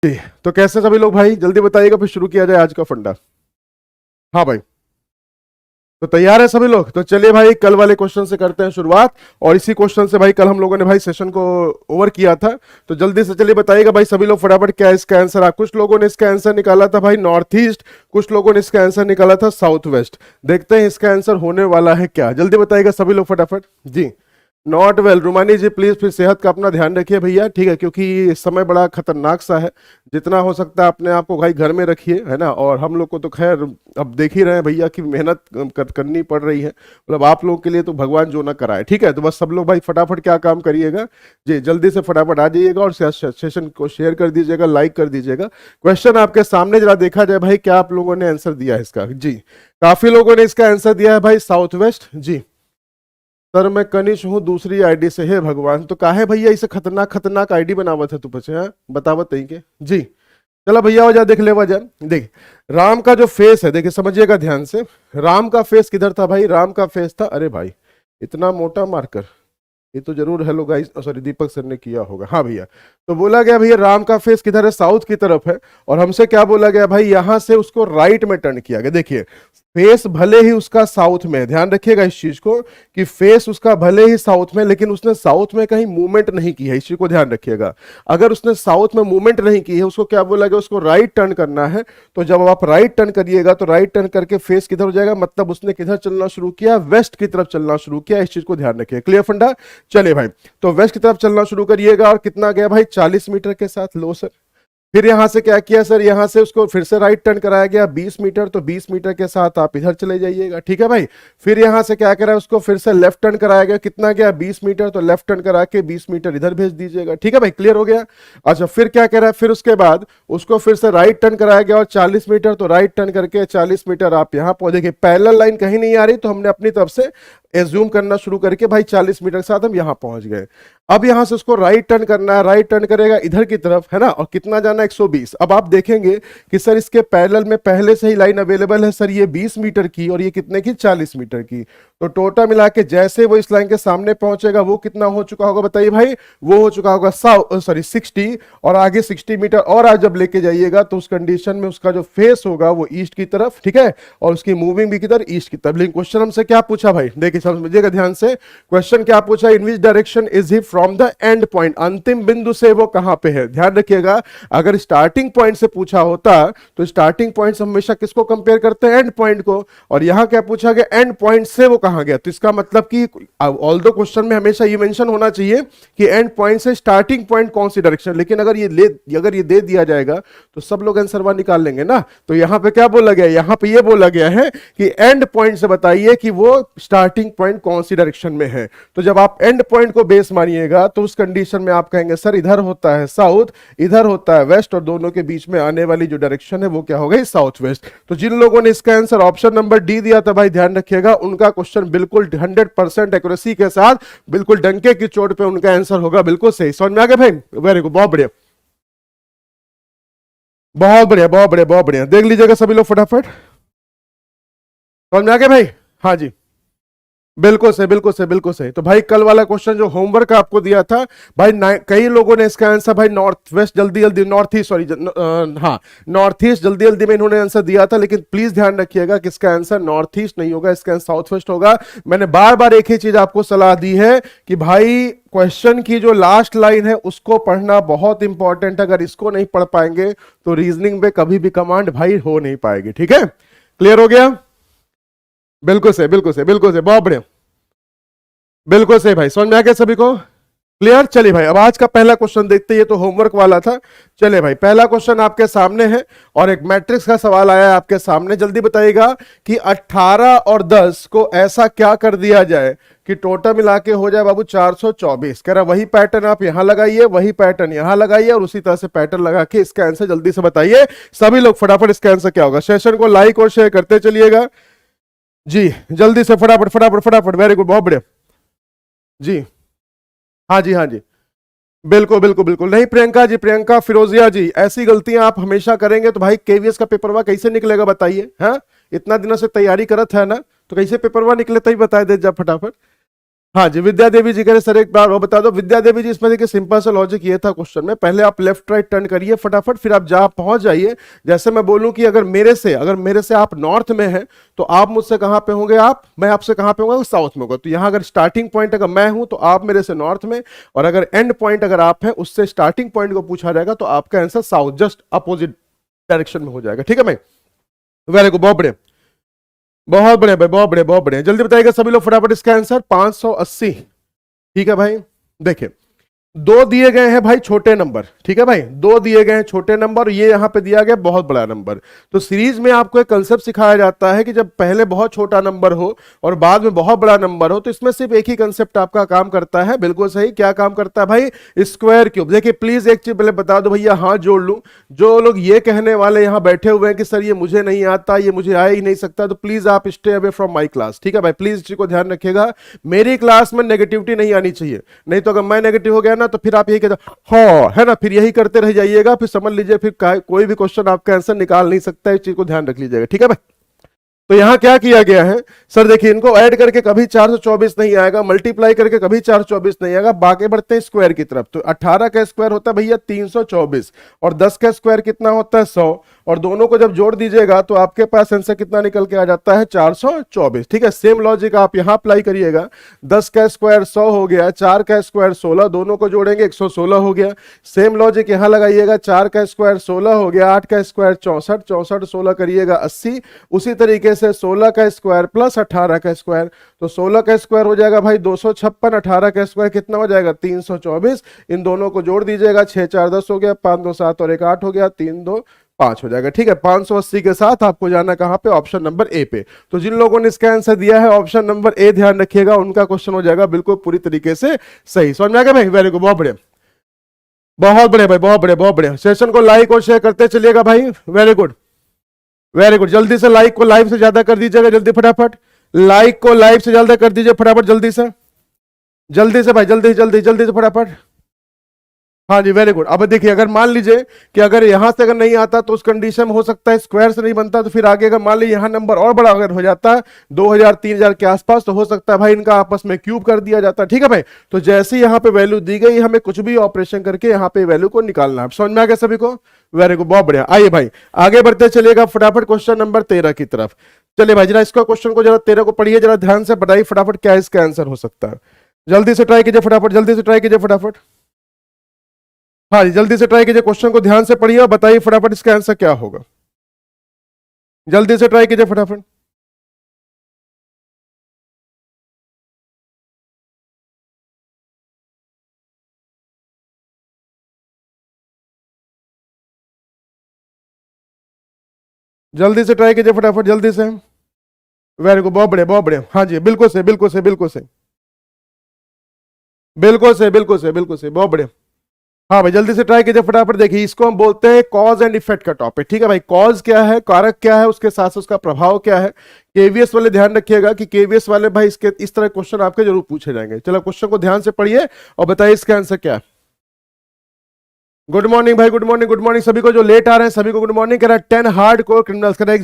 जी, तो कैसे सभी लोग भाई, जल्दी बताइएगा फिर शुरू किया जाए आज का फंडा। हाँ भाई, तो तैयार है सभी लोग? तो चलिए भाई, कल वाले क्वेश्चन से करते हैं शुरुआत। और इसी क्वेश्चन से भाई कल हम लोगों ने भाई सेशन को ओवर किया था। तो जल्दी से चलिए बताइएगा भाई सभी लोग फटाफट, क्या इसका आंसर आ। कुछ लोगों ने इसका आंसर निकाला था भाई नॉर्थ ईस्ट, कुछ लोगों ने इसका आंसर निकाला था साउथ वेस्ट। देखते हैं इसका आंसर होने वाला है क्या, जल्दी बताइएगा सभी लोग फटाफट जी। नॉट वेल, रुमानी जी प्लीज फिर सेहत का अपना ध्यान रखिए भैया, ठीक है, क्योंकि इस समय बड़ा खतरनाक सा है। जितना हो सकता है अपने आप को भाई घर में रखिए, है ना। और हम लोग को तो खैर अब देख ही रहे हैं भैया कि मेहनत करनी पड़ रही है, मतलब आप लोगों के लिए तो भगवान जो ना कराए, ठीक है। तो बस सब लोग भाई फटाफट क्या काम करिएगा जी, जल्दी से फटाफट आ जाइएगा और सेशन को शेयर कर दीजिएगा, लाइक कर दीजिएगा। क्वेश्चन आपके सामने जरा देखा जाए भाई, क्या आप लोगों ने आंसर दिया है इसका जी। काफी लोगों ने इसका आंसर दिया है भाई साउथ वेस्ट जी। सर मैं कनिश हूँ दूसरी आईडी से, है भगवान, तो काहे भैया इसे खतरनाक खतरनाक आईडी बनावत है तू पछे, हाँ बतावत नहीं के जी। चलो भैया वजह देख ले, वजह देख। राम का जो फेस है, देखिए समझिएगा ध्यान से। राम का फेस किधर था भाई? राम का फेस था, अरे भाई इतना मोटा मार्कर, ये तो जरूर हेलो गाइस, सॉरी दीपक सर ने किया होगा, हाँ भैया। तो बोला गया भैया राम का फेस किधर है? साउथ की तरफ है। और हमसे क्या बोला गया भाई, यहां से उसको राइट में टर्न किया गया। देखिए फेस भले ही उसका साउथ में, ध्यान रखिएगा इस चीज को कि फेस उसका भले ही साउथ में, लेकिन उसने साउथ में कहीं मूवमेंट नहीं की है, इस चीज को ध्यान रखिएगा। अगर उसने साउथ में मूवमेंट नहीं की है, उसको क्या बोला गया, उसको राइट टर्न करना है। तो जब आप राइट टर्न करिएगा तो राइट टर्न करके फेस किधर हो जाएगा, मतलब उसने किधर चलना शुरू किया, वेस्ट की तरफ चलना शुरू किया। इस चीज को ध्यान रखिए, क्लियर फंडा। चलिए भाई, तो वेस्ट की तरफ चलना शुरू करिएगा। और कितना गया भाई? 40 मीटर के साथ, लो सर। फिर यहां से क्या किया सर, यहां से उसको फिर से राइट टर्न कराया गया 20 मीटर, तो 20 मीटर के साथ आप इधर चले जाइएगा, ठीक है भाई। फिर यहां से क्या करा, उसको फिर से लेफ्ट टर्न कराया गया, कितना गया 20 मीटर, तो लेफ्ट टर्न करा के 20 मीटर इधर भेज दीजिएगा, ठीक है भाई, क्लियर हो गया। अच्छा फिर क्या करा, फिर उसके बाद उसको फिर से राइट टर्न कराया गया और 40 मीटर, तो राइट टर्न करके 40 मीटर आप यहां पहुंचेंगे। पैरेलल लाइन कहीं नहीं आ रही, तो हमने अपनी तरफ से एज्यूम करना शुरू करके भाई 40 मीटर के साथ हम यहां पहुंच गए। अब यहां से उसको राइट टर्न करना है, राइट टर्न करेगा इधर की तरफ, है ना। और कितना जाना 120। अब आप देखेंगे कि सर इसके पैरेलल में पहले से ही लाइन अवेलेबल है सर, ये 20 मीटर की और ये कितने की, 40 मीटर की। तो टोटल मिला के जैसे वो इस लाइन के सामने पहुंचेगा, वो कितना हो चुका होगा बताइए भाई? वो हो चुका होगा 60। और आगे 60 मीटर और आज जब लेके जाइएगा तो उस कंडीशन में उसका जो फेस होगा वो ईस्ट की तरफ, ठीक है। और उसकी मूविंग भी किधर, ईस्ट की तरफ। लेकिन क्वेश्चन हमसे क्या पूछा भाई, देखिए समझिएगा ध्यान से। क्वेश्चन क्या पूछा, in which direction is he from the end point, अंतिम बिंदु से वो कहां पे है। ध्यान रखिएगा, अगर स्टार्टिंग पॉइंट से पूछा होता तो स्टार्टिंग पॉइंट से हमेशा किसको कंपेयर करते हैं, एंड पॉइंट को। और यहां क्या पूछा गया, एंड पॉइंट से वो कहां गया। तो इसका मतलब कि ऑल्दो क्वेश्चन में हमेशा ये मेंशन होना चाहिए कि एंड पॉइंट से स्टार्टिंग पॉइंट कौन सी डायरेक्शन, लेकिन अगर ये दे दिया जाएगा तो सब लोग आंसर वहां निकाल लेंगे ना। तो यहां पे क्या बोला गया, यहां पे ये बोला गया है कि एंड पॉइंट से बताइए कि वो स्टार्टिंग पॉइंट कौन सी डायरेक्शन में है। तो जब आप एंड पॉइंट को बेस मानिएगा तो उस कंडीशन में आप कहेंगे सर इधर होता है साउथ, इधर होता है वेस्ट, और दोनों के बीच में आने वाली जो डायरेक्शन है वो क्या हो गई, साउथ वेस्ट। तो जिन लोगों ने इसका आंसर ऑप्शन नंबर डी दिया था भाई, ध्यान रखिएगा उनका क्वेश्चन बिल्कुल 100% एक्यूरेसी के साथ, बिल्कुल डंके की चोट पे उनका आंसर होगा बिल्कुल सही। समझ में आ गया भाई? वेरी गुड, बहुत बढ़िया, बहुत बढ़िया, बहुत बढ़िया, बहुत बढ़िया। देख लीजिएगा सभी लोग फटाफट, समझ में आ गया भाई? हाँ जी, बिल्कुल सही, बिल्कुल सही, बिल्कुल सही। तो भाई कल वाला क्वेश्चन जो होमवर्क आपको दिया था भाई, कई लोगों ने इसका आंसर भाई नॉर्थ वेस्ट जल्दी जल्दी, नॉर्थ ईस्ट सॉरी, हाँ नॉर्थ ईस्ट जल्दी जल्दी में इन्होंने आंसर दिया था। लेकिन प्लीज ध्यान रखिएगा कि इसका आंसर नॉर्थ ईस्ट नहीं होगा, इसका आंसर साउथ वेस्ट होगा। मैंने बार बार एक ही चीज आपको सलाह दी है कि भाई क्वेश्चन की जो लास्ट लाइन है उसको पढ़ना बहुत इंपॉर्टेंट है। अगर इसको नहीं पढ़ पाएंगे तो रीजनिंग में कभी भी कमांड भाई हो नहीं पाएगी, ठीक है। क्लियर हो गया? बिल्कुल सही, बिल्कुल सही, बिल्कुल सही, बहुत बढ़िया, बिल्कुल सही भाई। समझ में आ गया सभी को? क्लियर। चलिए भाई, अब आज का पहला क्वेश्चन देखते हैं, ये तो होमवर्क वाला था। चलिए भाई, पहला क्वेश्चन आपके सामने है और एक मैट्रिक्स का सवाल आया है आपके सामने। जल्दी बताइएगा कि 18 और 10 को ऐसा क्या कर दिया जाए कि टोटल मिला के हो जाए बाबू 424। कह रहा वही पैटर्न आप यहां लगाइए, वही पैटर्न यहां लगाइए और उसी तरह से पैटर्न लगा के इसका आंसर जल्दी से बताइए सभी लोग फटाफट। इसका आंसर क्या होगा? सेशन को लाइक और शेयर करते चलिएगा जी, जल्दी से फटाफट फटाफट फटाफट। वेरी गुड, बहुत बढ़िया जी। हाँ जी, हाँ जी, बिल्कुल बिल्कुल बिल्कुल। नहीं प्रियंका जी, प्रियंका फिरोजिया जी, ऐसी गलतियां आप हमेशा करेंगे तो भाई केवीएस का पेपरवा कैसे निकलेगा बताइए? हाँ, इतना दिनों से तैयारी करत है ना, तो कैसे पेपरवा निकले तभी बता दे जब फटाफट। हाँ जी, विद्या देवी जी कह रहे सर एक बार वो बता दो। विद्या देवी जी, इसमें देखिए सिंपल सा लॉजिक ये था क्वेश्चन में, पहले आप लेफ्ट राइट टर्न करिए फटाफट, फिर आप जा पहुंच जाइए। जैसे मैं बोलूं कि अगर मेरे से आप नॉर्थ में हैं तो आप मुझसे कहां पे होंगे, मैं आपसे कहां पे होंगे, साउथ में होगा। तो यहां अगर स्टार्टिंग पॉइंट अगर मैं हूं तो आप मेरे से नॉर्थ में, और अगर एंड पॉइंट अगर आप हैं उससे स्टार्टिंग पॉइंट को पूछा जाएगा तो आपका answer south, just opposite direction में हो जाएगा। ठीक है भाई, वेरी गुड, बहुत बढ़िया, बहुत बढ़िया भाई, बहुत बढ़िया, बहुत बढ़िया। जल्दी बताइएगा सभी लोग फटाफट इसका आंसर 580। ठीक है भाई, देखिए दो दिए गए हैं भाई छोटे नंबर, ठीक है भाई, दो दिए गए हैं छोटे नंबर, ये यहां पे दिया गया बहुत बड़ा नंबर। तो सीरीज में आपको एक कंसेप्ट सिखाया जाता है कि जब पहले बहुत छोटा नंबर हो और बाद में बहुत बड़ा नंबर हो, तो इसमें सिर्फ एक ही कंसेप्ट आपका काम करता है। बिल्कुल सही, क्या काम करता है भाई, स्क्वायर क्यूब। देखिए प्लीज एक चीज पहले बता दो भैया, हाथ जोड़ लूं, जो लोग ये कहने वाले यहां बैठे हुए हैं कि सर ये मुझे नहीं आता, ये मुझे आ ही नहीं सकता, तो प्लीज आप stay away from my class. ठीक है भाई, प्लीज इस चीज को ध्यान रखिएगा, मेरी क्लास में नेगेटिविटी नहीं आनी चाहिए, नहीं तो अगर मैं नेगेटिव हो गया ना तो फिर आप यही कहते हाँ है ना, फिर यही करते रह जाइएगा, फिर समझ लीजिए फिर कोई भी क्वेश्चन आपका आंसर निकाल नहीं सकता है। इस चीज को ध्यान रख लीजिएगा। ठीक है भाई, तो यहां क्या किया गया है सर, देखिए इनको ऐड करके कभी 424 नहीं आएगा, मल्टीप्लाई करके कभी 424 नहीं आएगा, बाकी बढ़ते हैं स्क्वायर की तरफ। तो 18 का स्क्वायर होता है भैया 324, और 10 का स्क्वायर कितना होता है 100, और दोनों को जब जोड़ दीजिएगा तो आपके पास आंसर कितना निकल के आ जाता है 424। ठीक है, सेम लॉजिक आप यहां अप्लाई करिएगा। 10 का स्क्वायर 100 हो गया, 4 का स्क्वायर 16, दोनों को जोड़ेंगे 116 हो गया। सेम लॉजिक यहां लगाइएगा, 4 का स्क्वायर 16 हो गया, 8 का स्क्वायर 64, 64 16 करिएगा 80। उसी तरीके से 16 का स्क्वायर प्लस 18 का स्क्वायर, तो 16 का स्क्वायर हो जाएगा भाई 256, 18 का स्क्वायर कितना हो जाएगा 324। इन दोनों को जोड़ दीजिएगा, 6 4 10 हो गया, 5 2 7 और 1 8 हो गया, 3 2 5 हो जाएगा। ठीक है, 580 के साथ आपको जाना कहां पे, ऑप्शन नंबर ए पे। तो जिन लोगों ने इसका आंसर दिया है ऑप्शन नंबर ए, ध्यान रखिएगा, उनका क्वेश्चन हो जाएगा बिल्कुल पूरी तरीके से सही। समझ में आ गया भाई, वेरी गुड, बहुत बढ़िया, बहुत बढ़िया भाई, बहुत बढ़िया, बहुत बढ़िया। सेशन को लाइक और शेयर करते चलिएगा भाई, वेरी गुड, वेरी गुड। जल्दी से लाइक को लाइव से ज्यादा कर दीजिएगा, जल्दी फटाफट लाइक को लाइव से ज्यादा कर दीजिए फटाफट, जल्दी से, जल्दी से भाई, जल्दी जल्दी जल्दी से फटाफट। हाँ जी, वेरी गुड। अब देखिए अगर मान लीजिए कि अगर यहां से अगर नहीं आता तो उस कंडीशन में हो सकता है स्क्वायर से नहीं बनता, तो फिर आगे अगर मान लीजिए यहां नंबर और बड़ा अगर हो जाता है 2000 3000 के आसपास, तो हो सकता है भाई इनका आपस में क्यूब कर दिया जाता है। ठीक है भाई, तो जैसे यहाँ पे वैल्यू दी गई, हमें कुछ भी ऑपरेशन करके यहाँ पे वैल्यू को निकालना है। समझ में आ गया सभी को, वेरी गुड, बहुत बढ़िया। आइए भाई आगे बढ़ते चलिएगा फटाफट क्वेश्चन नंबर 13 की तरफ। चलिए भाई जरा इसका क्वेश्चन को जरा 13 को पढ़िए, जरा ध्यान से बताइए फटाफट क्या इसका आंसर हो सकता है। जल्दी से ट्राई कीजिए फटाफट, जल्दी से ट्राई कीजिए फटाफट। हाँ जी, जल्दी से ट्राई कीजिए, क्वेश्चन को ध्यान से पढ़िए और बताइए फटाफट इसका आंसर क्या होगा। जल्दी से ट्राई कीजिए फटाफट। जल्दी से ट्राई कीजिए फटाफट, जल्दी से, वेरी गुड, बहुत बढ़िया, बहुत बढ़िया। हाँ जी, बिल्कुल से, बिल्कुल से, बिल्कुल से, बिल्कुल से, बिल्कुल से, बिल्कुल से, बहुत बढ़िया। हाँ भाई जल्दी से ट्राई कीजिए फटाफट। देखिए इसको हम बोलते हैं कॉज एंड इफेक्ट का टॉपिक। ठीक है भाई, कॉज क्या है, कारक क्या है, उसके साथ उसका प्रभाव क्या है। केवीएस वाले ध्यान रखिएगा कि केवीएस वाले भाई इसके इस तरह क्वेश्चन आपके जरूर पूछे जाएंगे। चलो क्वेश्चन को ध्यान से पढ़िए और बताइए इसका आंसर क्या है। गुड मॉर्निंग भाई, गुड मॉर्निंग, गुड मॉर्निंग सभी को, जो लेट आ रहे हैं सभी को गुड मॉर्निंग। कह रहा है 10 हार्ड कोर क्रिमिनल्स, कह रहा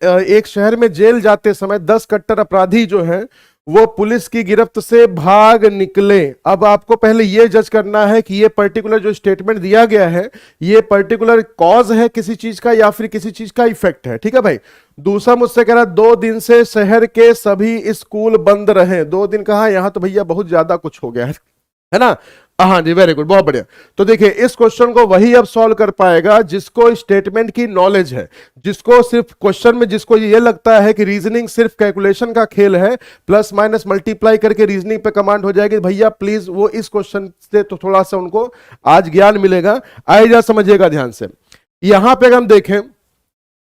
है एक शहर में जेल जाते समय 10 कट्टर अपराधी जो है वो पुलिस की गिरफ्त से भाग निकले। अब आपको पहले ये जज करना है कि ये पर्टिकुलर जो स्टेटमेंट दिया गया है ये पर्टिकुलर कॉज है किसी चीज का या फिर किसी चीज का इफेक्ट है। ठीक है भाई, दूसरा मुझसे कह रहा 2 दिन से शहर के सभी स्कूल बंद रहे। 2 दिन कहा, यहां तो भैया बहुत ज्यादा कुछ हो गया है ना। हाँ जी, वेरी गुड, बहुत बढ़िया। तो देखिए इस क्वेश्चन को वही अब सॉल्व कर पाएगा जिसको स्टेटमेंट की नॉलेज है, जिसको सिर्फ क्वेश्चन में जिसको ये लगता है कि रीजनिंग सिर्फ कैलकुलेशन का खेल है, प्लस माइनस मल्टीप्लाई करके रीजनिंग पे कमांड हो जाएगी, भैया प्लीज वो इस क्वेश्चन से तो थोड़ा सा उनको आज ज्ञान मिलेगा। आइए जा समझिएगा ध्यान से। यहां पे अगर हम देखें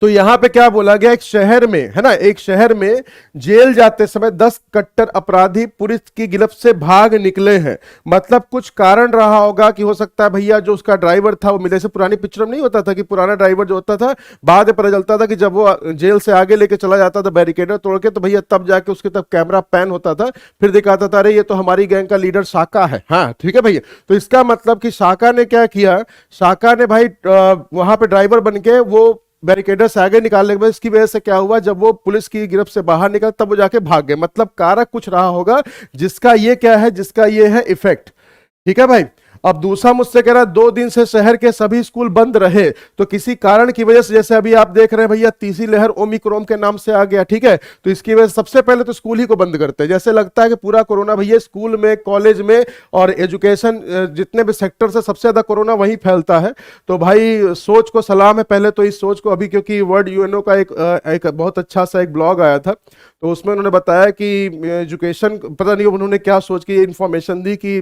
तो यहां पे क्या बोला गया, एक शहर में है ना, एक शहर में जेल जाते समय 10 कट्टर अपराधी पुलिस की गिरफ्त से भाग निकले हैं। मतलब कुछ कारण रहा होगा कि हो सकता है भैया जो उसका ड्राइवर था वो मिले से, पुरानी पिक्चर में नहीं होता था कि पुराना ड्राइवर जो होता था बाद में पता चलता था कि जब वो जेल से आगे लेके चला जाता था बैरिकेडर तोड़ के, तो भैया तब जाके उसके तब कैमरा पैन होता था, फिर दिखाता था अरे ये तो हमारी गैंग का लीडर शाका है। हाँ ठीक है भैया, तो इसका मतलब कि शाका ने क्या किया, शाका ने भाई वहां पे ड्राइवर बन के वो बैरिकेडर से आगे निकालने के बाद इसकी वजह से क्या हुआ, जब वो पुलिस की गिरफ्त से बाहर निकल तब वो जाके भाग गए, मतलब कारक कुछ रहा होगा जिसका ये क्या है, जिसका ये है इफेक्ट। ठीक है भाई। अब दूसरा मुझसे कह रहा है 2 दिन से शहर के सभी स्कूल बंद रहे, तो किसी कारण की वजह से, जैसे अभी आप देख रहे हैं भैया तीसरी लहर ओमिक्रॉन के नाम से आ गया, ठीक है, तो इसकी वजह से सबसे पहले तो स्कूल ही को बंद करते हैं। जैसे लगता है कि पूरा कोरोना भैया स्कूल में, कॉलेज में और एजुकेशन जितने भी सेक्टर से सबसे ज्यादा कोरोना वहीं फैलता है। तो भाई सोच को सलाम है पहले तो इस सोच को, अभी क्योंकि वर्ल्ड यूएनओ का एक बहुत अच्छा सा एक ब्लॉग आया था, तो उसमें उन्होंने बताया कि एजुकेशन, पता नहीं उन्होंने क्या सोच के इंफॉर्मेशन दी कि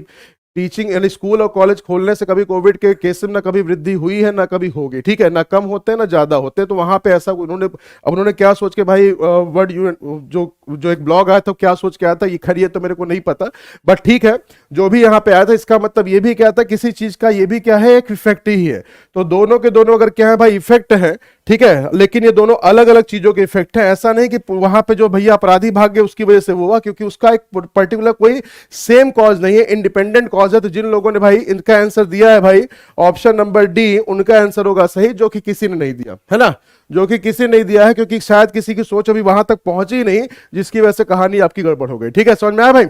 टीचिंग यानी स्कूल और कॉलेज खोलने से कभी कोविड के केस में ना कभी वृद्धि हुई है ना कभी होगी, ठीक है, ना कम होते हैं ना ज्यादा होते हैं। तो वहां पे ऐसा उन्होंने क्या सोच के भाई वर्ल्ड यूएन जो जो एक ब्लॉग आया था क्या सोच के आया था, ये खरी है तो मेरे को नहीं पता, बट ठीक है जो भी यहाँ पे आया था इसका मतलब ये भी क्या था, किसी चीज का ये भी क्या है, एक इफेक्ट ही है। तो दोनों के दोनों अगर क्या है भाई इफेक्ट है, ठीक है, लेकिन ये दोनों अलग अलग चीजों के इफेक्ट है। ऐसा नहीं कि वहां पे जो भैया अपराधी भाग गए उसकी वजह से वो हुआ, क्योंकि उसका एक पर्टिकुलर कोई सेम कॉज नहीं है, इंडिपेंडेंट कॉज है। तो जिन लोगों ने भाई इनका आंसर दिया है भाई ऑप्शन नंबर डी, उनका आंसर होगा सही, जो कि किसी ने नहीं दिया है ना, जो कि किसी ने नहीं दिया है, क्योंकि शायद किसी की सोच अभी वहां तक पहुंची नहीं, जिसकी वजह से कहानी आपकी गड़बड़ हो गई। ठीक है, समझ में आया भाई?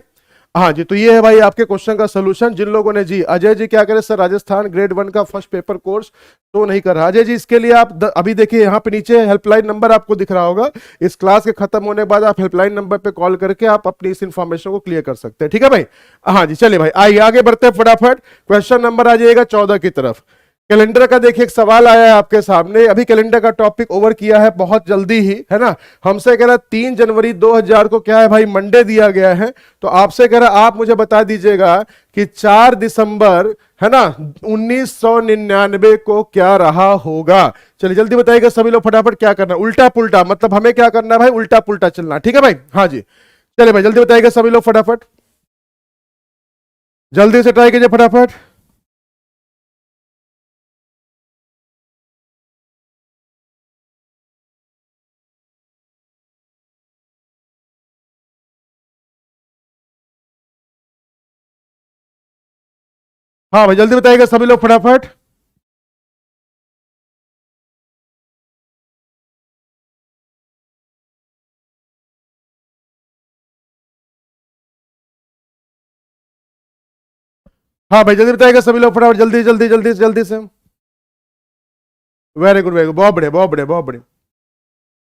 हाँ जी, तो ये है भाई आपके क्वेश्चन का सोल्यूशन। जिन लोगों ने जी, अजय जी क्या करें सर, राजस्थान ग्रेड 1 का फर्स्ट पेपर कोर्स तो नहीं कर रहा। अजय जी इसके लिए आप अभी देखिए यहाँ पे नीचे हेल्पलाइन नंबर आपको दिख रहा होगा, इस क्लास के खत्म होने के बाद आप हेल्पलाइन नंबर पे कॉल करके आप अपनी इस इंफॉर्मेशन को क्लियर कर सकते हैं। ठीक है भाई? हाँ जी, चलिए भाई आइए आगे बढ़ते हैं फटाफट। क्वेश्चन नंबर आ जाएगा 14 की तरफ। कैलेंडर का देखिए एक सवाल आया है आपके सामने, अभी कैलेंडर का टॉपिक ओवर किया है बहुत जल्दी ही, है ना। हमसे कह रहा 3 जनवरी 2000 को क्या है भाई, मंडे दिया गया है। तो आपसे कह रहा आप मुझे बता दीजिएगा कि 4 दिसंबर है ना 1999 को क्या रहा होगा। चलिए जल्दी बताइएगा सभी लोग फटाफट, क्या करना है, उल्टा पुल्टा, मतलब हमें क्या करना है भाई, उल्टा पुल्टा चलना। ठीक है भाई? हाँ जी, चलिए भाई जल्दी बताइएगा सभी लोग फटाफट, जल्दी से ट्राई कीजिए फटाफट। हाँ भाई जल्दी बताइएगा सभी लोग फटाफट। हाँ भाई जल्दी बताइएगा सभी लोग फटाफट, जल्दी जल्दी जल्दी जल्दी से। वेरी गुड वेरी गुड, बहुत बढ़िया बहुत बढ़िया बहुत बढ़िया,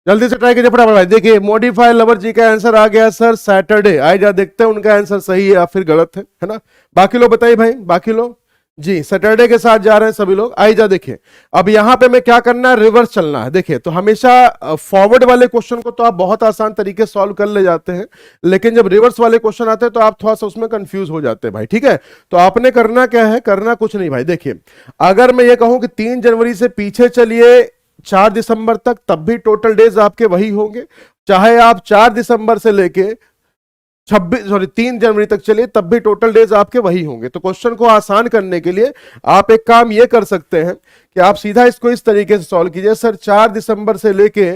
जल्दी से ट्राई कीजिए फटाफट भाई। देखिए मॉडिफाई लवर जी का आंसर आ गया सर सैटरडे। आइए जा देखते हैं उनका आंसर सही है या फिर गलत है ना। बाकी लोग बताइए भाई, बाकी लोग जी सैटरडे के साथ जा रहे हैं सभी लोग। आइए जा देखिए, अब यहां पे मैं क्या करना है, रिवर्स चलना है। देखिए तो हमेशा फॉरवर्ड वाले क्वेश्चन को तो आप बहुत आसान तरीके से सॉल्व कर ले जाते हैं, लेकिन जब रिवर्स वाले क्वेश्चन आते हैं तो आप थोड़ा सा उसमें कंफ्यूज हो जाते हैं भाई। ठीक है, तो आपने करना क्या है, करना कुछ नहीं भाई। देखिए अगर मैं ये कहूं कि 3 जनवरी से पीछे चलिए 4 दिसंबर तक, तब भी टोटल डेज आपके वही होंगे। चाहे आप 4 दिसंबर से लेके 3 जनवरी तक चलिए, तब भी टोटल डेज आपके वही होंगे। तो क्वेश्चन को आसान करने के लिए आप एक काम ये कर सकते हैं कि आप सीधा इसको इस तरीके से सॉल्व कीजिए, सर 4 दिसंबर से लेके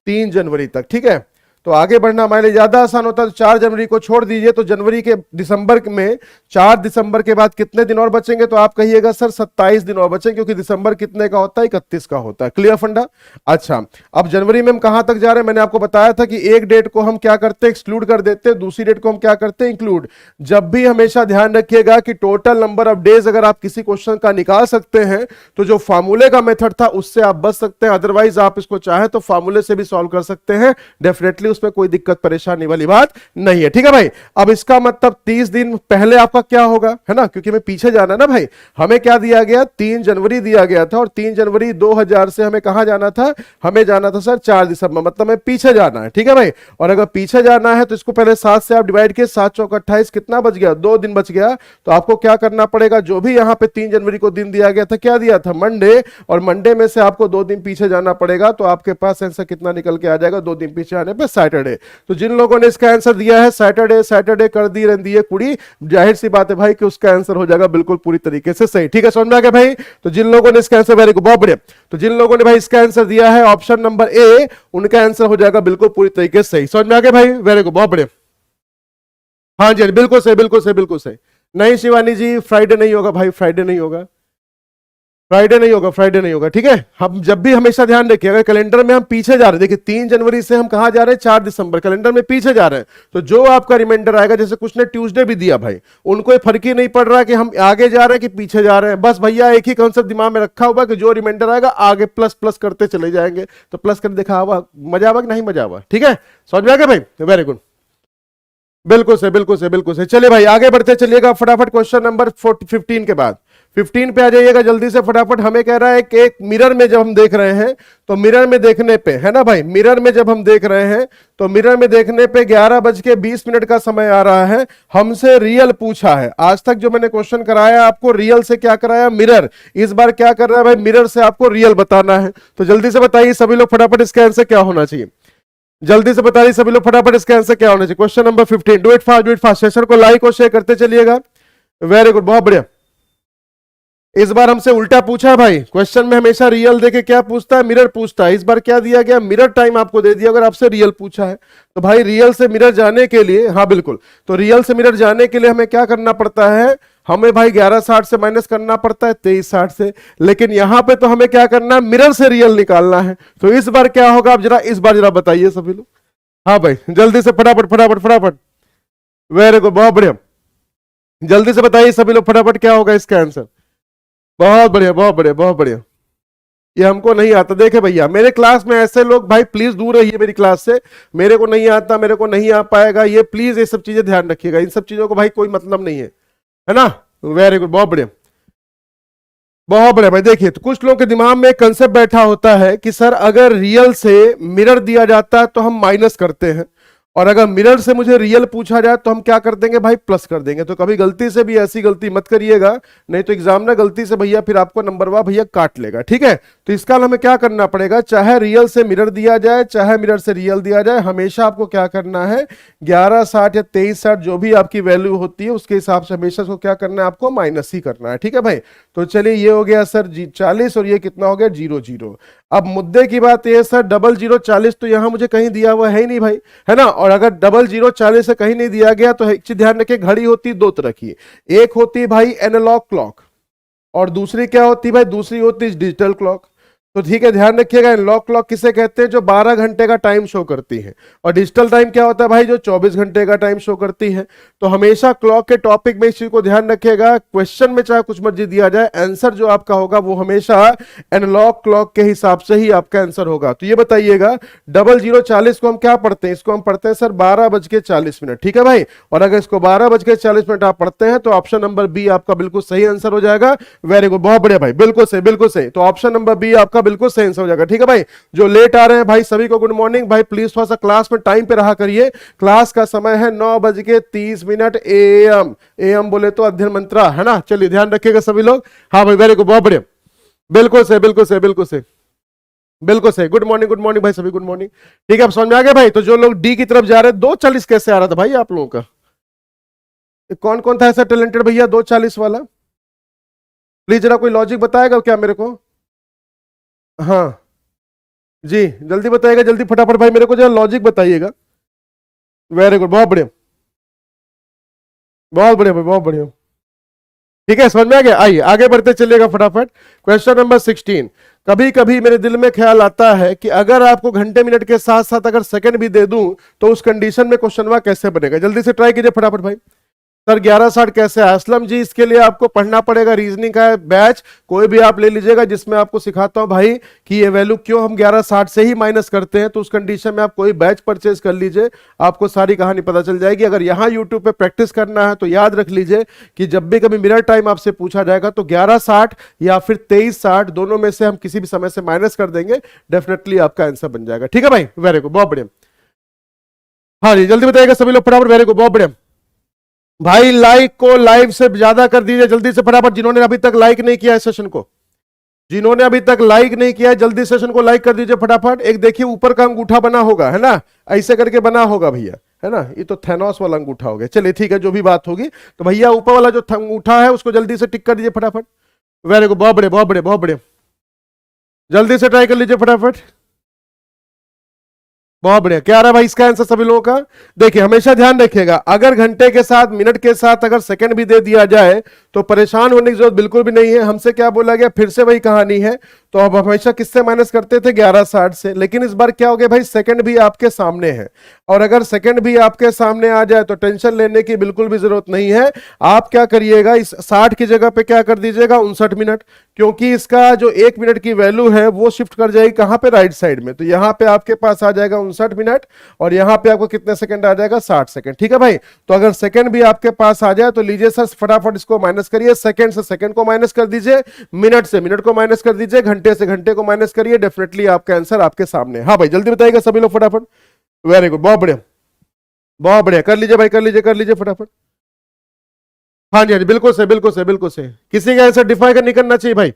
3 जनवरी तक, ठीक है, तो आगे बढ़ना हमारे लिए ज्यादा आसान होता है। तो 4 जनवरी को छोड़ दीजिए, तो जनवरी के दिसंबर में 4 दिसंबर के बाद कितने दिन और बचेंगे, तो आप कहिएगा सर 27 दिन और बचेंगे, क्योंकि दिसंबर कितने का होता है, 31 का होता है। क्लियर फंडा? अच्छा, अब जनवरी में हम कहां तक जा रहे हैं, मैंने आपको बताया था कि एक डेट को हम क्या करते हैं, एक्सक्लूड कर देते हैं, दूसरी डेट को हम क्या करते हैं, इंक्लूड। जब भी हमेशा ध्यान रखिएगा कि टोटल नंबर ऑफ डेज अगर आप किसी क्वेश्चन का निकाल सकते हैं तो जो फार्मूले का मेथड था उससे आप बच सकते हैं, अदरवाइज आप इसको चाहे तो फार्मूले से भी सॉल्व कर सकते हैं, डेफिनेटली उसमें कोई दिक्कत परेशानी वाली बात नहीं है। ठीक है भाई? अब इसका मतलब 30 दिन पहले आपका क्या होगा, है ना, क्योंकि हमें पीछे जाना ना भाई। हमें क्या दिया गया, 3 जनवरी दिया गया था, और 3 जनवरी 2000 से हमें कहां जाना था, हमें जाना था सर 4 दिसंबर, मतलब हमें पीछे जाना है। ठीक है भाई? और अगर पीछे जाना है तो इसको पहले 7 से आप डिवाइड किए, 7 चौक 28, कितना बच गया, 2 दिन बच गया। तो आपको क्या करना पड़ेगा, जो भी यहां पे 3 जनवरी को दिन दिया गया था, क्या दिया था, मंडे, और मंडे में से आपको 2 दिन पीछे जाना पड़ेगा, तो आपके पास आंसर कितना निकल के आ जाएगा, 2 दिन पीछे आने पर सैटरडे। तो जिन लोगों ने इसका आंसर दिया है सैटरडे, सैटरडे कर दी रही है कुड़ी, जाहिर सी बात है भाई कि उसका आंसर हो जाएगा बिल्कुल पूरी तरीके से सही। ठीक है, समझ में आ गया भाई? तो जिन लोगों ने इसका आंसर, वेरी गुड, बहुत बढ़िया, तो जिन लोगों ने भाई इसका आंसर दिया है ऑप्शन नंबर ए, उनका आंसर हो जाएगा बिल्कुल पूरी तरीके से सही। समझ में आ गया भाई? वेरी गुड, बहुत बढ़िया। हाँ जी बिल्कुल सही बिल्कुल सही बिल्कुल सही। नहीं शिवानी जी फ्राइडे नहीं होगा भाई, फ्राइडे नहीं होगा, फ्राइडे नहीं होगा, फ्राइडे नहीं होगा, ठीक है। हम जब भी हमेशा ध्यान रखिए, अगर कैलेंडर में हम पीछे जा रहे हैं, देखिए 3 जनवरी से हम कहां जा रहे हैं, 4 दिसंबर, कैलेंडर में पीछे जा रहे हैं, तो जो आपका रिमाइंडर आएगा, जैसे कुछ ने ट्यूसडे भी दिया भाई, उनको फर्क ही नहीं पड़ रहा कि हम आगे जा रहे हैं कि पीछे जा रहे हैं, बस भैया एक ही कॉन्सेप्ट दिमाग में रखा हुआ कि जो रिमाइंडर आएगा आगे प्लस प्लस करते चले जाएंगे, तो प्लस कर देखा हुआ, मजा आवा कि नहीं मजा आवा, ठीक है, समझ में आ गया भाई, वेरी गुड, बिल्कुल से बिल्कुल से बिल्कुल से। चलिए भाई आगे बढ़ते चलिएगा फटाफट, क्वेश्चन नंबर 15 के बाद 15 पे आ जाइएगा जल्दी से फटाफट। हमें कह रहा है कि एक मिरर में जब हम देख रहे हैं, तो मिरर में देखने पे, है ना भाई, मिरर में जब हम देख रहे हैं, तो मिरर में देखने पे 11:20 का समय आ रहा है, हमसे रियल पूछा है। आज तक जो मैंने क्वेश्चन कराया आपको रियल से क्या कराया, मिरर, इस बार क्या कर रहा है भाई, मिरर से आपको रियल बताना है। तो जल्दी से बताइए सभी लोग फटाफट, इसका आंसर क्या होना चाहिए, जल्दी से बताइए सभी लोग फटाफट, इसका आंसर क्या होना चाहिए। Question number 15, do it fast, session को लाइक और शेयर करते चलिएगा, वेरी गुड, बहुत बढ़िया। इस बार हमसे उल्टा पूछा है भाई, क्वेश्चन में हमेशा रियल देके क्या पूछता है, मिरर पूछता है, इस बार क्या दिया गया, मिरर टाइम आपको दे दिया अगर आपसे रियल पूछा है। तो भाई रियल से मिरर जाने के लिए, हाँ बिल्कुल, तो रियल से मिरर जाने के लिए हमें क्या करना पड़ता है, हमें भाई 11:60 से माइनस करना पड़ता है 23:60 से, लेकिन यहां पे तो हमें क्या करना है, मिरर से रियल निकालना है। तो इस बार क्या होगा, आप जरा इस बार जरा बताइए सभी लोग, हाँ भाई जल्दी से फटाफट फटाफट फटाफट, वेरी गुड, बहुत बढ़िया, जल्दी से बताइए सभी लोग फटाफट, क्या होगा इसका आंसर। बहुत बढ़िया बहुत बढ़िया बहुत बढ़िया, ये हमको नहीं आता। देखे भैया मेरे क्लास में ऐसे लोग भाई प्लीज दूर रहिए मेरी क्लास से, मेरे को नहीं आता, मेरे को नहीं आ पाएगा, ये प्लीज ये सब चीजें ध्यान रखिएगा, इन सब चीजों को भाई कोई मतलब नहीं है ना, वेरी गुड, बहुत बढ़िया बहुत बढ़िया भाई। देखिए तो कुछ लोगों के दिमाग में कंसेप्ट बैठा होता है कि सर अगर रियल से मिरर दिया जाता है तो हम माइनस करते हैं, और अगर मिरर से मुझे रियल पूछा जाए तो हम क्या कर देंगे भाई, प्लस कर देंगे। तो कभी गलती से भी ऐसी गलती मत करिएगा, नहीं तो एग्जामिनर गलती से भैया फिर आपको नंबरवा भैया काट लेगा, ठीक है। तो इसका हमें क्या करना पड़ेगा, चाहे रियल से मिरर दिया जाए चाहे मिरर से रियल दिया जाए, हमेशा आपको क्या करना है, 11:60 या 23:60 जो भी आपकी वैल्यू होती है उसके हिसाब से हमेशा उसको क्या करना है, आपको माइनस ही करना है, ठीक है भाई। तो चलिए ये हो गया सर 40 और ये कितना हो गया 00। अब मुद्दे की बात यह सर 0040 तो यहां मुझे कहीं दिया हुआ है ही नहीं भाई, है ना। और अगर 0040 से कहीं नहीं दिया गया तो एक चीज ध्यान रखिए, घड़ी होती है दो तरह की, एक होती है भाई एनालॉग क्लॉक और दूसरी क्या होती है भाई, दूसरी होती है डिजिटल क्लॉक। तो ठीक है ध्यान रखिएगा, एनालॉग क्लॉक किसे कहते हैं, जो 12 घंटे का टाइम शो करती है, और डिजिटल टाइम क्या होता है भाई, जो 24 घंटे का टाइम शो करती है। तो हमेशा क्लॉक के टॉपिक में इस चीज को ध्यान रखिएगा, क्वेश्चन में चाहे कुछ मर्जी दिया जाए, आंसर जो आपका होगा वो हमेशा एनालॉग क्लॉक के हिसाब से ही आपका आंसर होगा। तो ये बताइएगा 0040 को हम क्या पढ़ते हैं, इसको हम पढ़ते हैं सर 12:40, ठीक है भाई। और अगर इसको 12:40 आप पढ़ते हैं तो ऑप्शन नंबर बी आपका बिल्कुल सही आंसर हो जाएगा, वेरी गुड, बहुत बढ़िया भाई, बिल्कुल सही बिल्कुल सही। तो ऑप्शन नंबर बी आपका बिल्कुल सही आंसर हो जाएगा, ठीक है भाई। जो लेट आ रहे हैं भाई सभी को गुड मॉर्निंग भाई, प्लीज थोड़ा सा क्लास में टाइम पे रहा करिए, क्लास का समय है 9:30 AM, AM बोले तो अध्ययन मंत्रा, है ना। चलिए ध्यान रखिएगा सभी लोग, हाँ भाई वेरी गुड, बहुत बढ़िया, बिल्कुल सही बिल्कुल सही बिल्कुल सही बिल्कुल सही, गुड मॉर्निंग भाई सभी, गुड मॉर्निंग, ठीक है। अब समझ में आ गया भाई। तो जो लोग डी की तरफ जा रहे हैं, 2:40 कैसे आ रहा था भाई आप लोगों का, कौन कौन था ऐसा टैलेंटेड भैया 2:40 वाला, प्लीज जरा कोई लॉजिक बताएगा क्या मेरे को, हाँ जी जल्दी बताइएगा, जल्दी फटाफट भाई मेरे को जरा लॉजिक बताइएगा, वेरी गुड, बहुत बढ़िया बहुत बढ़िया भाई बहुत बढ़िया, ठीक है समझ में आ गया। आइए आगे बढ़ते चलिएगा फटाफट, क्वेश्चन नंबर 16। कभी कभी मेरे दिल में ख्याल आता है कि अगर आपको घंटे मिनट के साथ साथ अगर सेकंड भी दे दूं तो उस कंडीशन में क्वेश्चनवा कैसे बनेगा, जल्दी से ट्राई कीजिए फटाफट भाई। सर 11:60 कैसे है असलम जी, इसके लिए आपको पढ़ना पड़ेगा, रीजनिंग का बैच कोई भी आप ले लीजिएगा जिसमें आपको सिखाता हूं भाई कि ये वैल्यू क्यों हम 11:60 से ही माइनस करते हैं। तो उस कंडीशन में आप कोई बैच परचेज कर लीजिए, आपको सारी कहानी पता चल जाएगी। अगर यहां यूट्यूब पे प्रैक्टिस करना है तो याद रख लीजिए कि जब भी कभी मिरर टाइम आपसे पूछा जाएगा तो 11:60 या फिर 23:60 दोनों में से हम किसी भी समय से माइनस कर देंगे, डेफिनेटली आपका आंसर बन जाएगा, ठीक है भाई, वेरी गुड, बहुत बढ़िया। हाँ जी जल्दी बताइएगा सभी लोग फटाफट, वेरी गुड, बहुत बढ़िया भाई। लाइक को लाइव से ज्यादा कर दीजिए जल्दी से फटाफट, जिन्होंने अभी तक लाइक नहीं किया है सेशन को, जिन्होंने अभी तक लाइक नहीं किया है जल्दी सेशन को लाइक कर दीजिए फटाफट। एक देखिए ऊपर का अंगूठा बना होगा, है ना, ऐसे करके बना होगा भैया, है ना, ये तो थैनोस वाला अंगूठा हो गया। चलिए ठीक है जो भी बात होगी, तो भैया ऊपर वाला जो अंगूठा है उसको जल्दी से टिक कर दीजिए फटाफट, वेरी गुड, बहुत बढ़िया बहुत बढ़िया बहुत बढ़िया, जल्दी से ट्राई कर लीजिए फटाफट, बहुत बढ़िया। क्या आ रहा है भाई इसका आंसर सभी लोगों का, देखिए हमेशा ध्यान रखिएगा, अगर घंटे के साथ मिनट के साथ अगर सेकंड भी दे दिया जाए तो परेशान होने की जरूरत बिल्कुल भी नहीं है। हमसे क्या बोला गया, फिर से वही कहानी है। तो अब हमेशा किससे माइनस करते थे, 1160 से, लेकिन इस बार क्या हो गया भाई, सेकंड भी आपके सामने है। और अगर सेकंड भी आपके सामने आ जाए तो टेंशन लेने की बिल्कुल भी जरूरत नहीं है। आप क्या करिएगा, इस 60 की जगह पे क्या कर दीजिएगा, 59 मिनट, क्योंकि इसका जो 1 मिनट की वैल्यू है वो शिफ्ट कर जाएगी कहां पे, राइट साइड में। तो यहां पे आपके पास आ जाएगा 59 मिनट, और यहां पे आपको कितने सेकंड आ जाएगा, 60 सेकंड। ठीक है भाई, तो अगर सेकंड भी आपके पास आ जाए तो लीजिए सर, फटाफट इसको माइनस करिए। सेकंड से सेकंड को माइनस कर दीजिए, मिनट से मिनट को माइनस कर दीजिए, घंटे से घंटे को माइनस करिए। डेफिनेटली आपका आंसर आपके सामने। हाँ भाई, जल्दी बताइएगा सभी लोग फटाफट। वेरी गुड, बहुत बढ़िया, बहुत बढ़िया, कर लीजिए भाई, कर लीजिए, कर लीजिए फटाफट। हाँ जी, हाँ जी, बिल्कुल सही, बिल्कुल सही, बिल्कुल सही। किसी का आंसर डिफाई नहीं करना चाहिए भाई,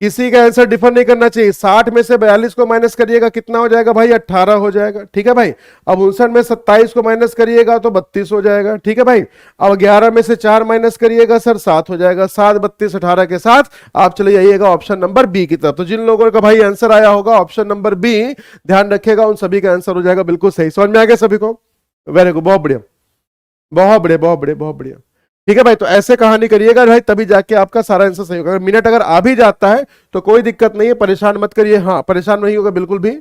किसी का आंसर डिफर नहीं करना चाहिए। 60 में से 42 को माइनस करिएगा, कितना हो जाएगा भाई, 18 हो जाएगा। ठीक है भाई, अब 59 में 27 को माइनस करिएगा तो 32 हो जाएगा। ठीक है भाई, अब 11 में से 4 माइनस करिएगा सर, 7 हो जाएगा। 7, 32, 18 के साथ आप चले जाइएगा ऑप्शन नंबर बी की तरफ। तो जिन लोगों का भाई आंसर आया होगा ऑप्शन नंबर बी, ध्यान रखिएगा, उन सभी का आंसर हो जाएगा बिल्कुल सही। समझ में आ गया सभी को? वेरी गुड, बहुत बढ़िया, बहुत बढ़िया, बहुत बढ़िया, बहुत बढ़िया। ठीक है भाई, तो ऐसे कहानी करिएगा भाई, तभी जाके आपका सारा आंसर सही होगा। अगर मिनट अगर आ भी जाता है तो कोई दिक्कत नहीं है, परेशान मत करिए। हाँ, परेशान नहीं होगा बिल्कुल भी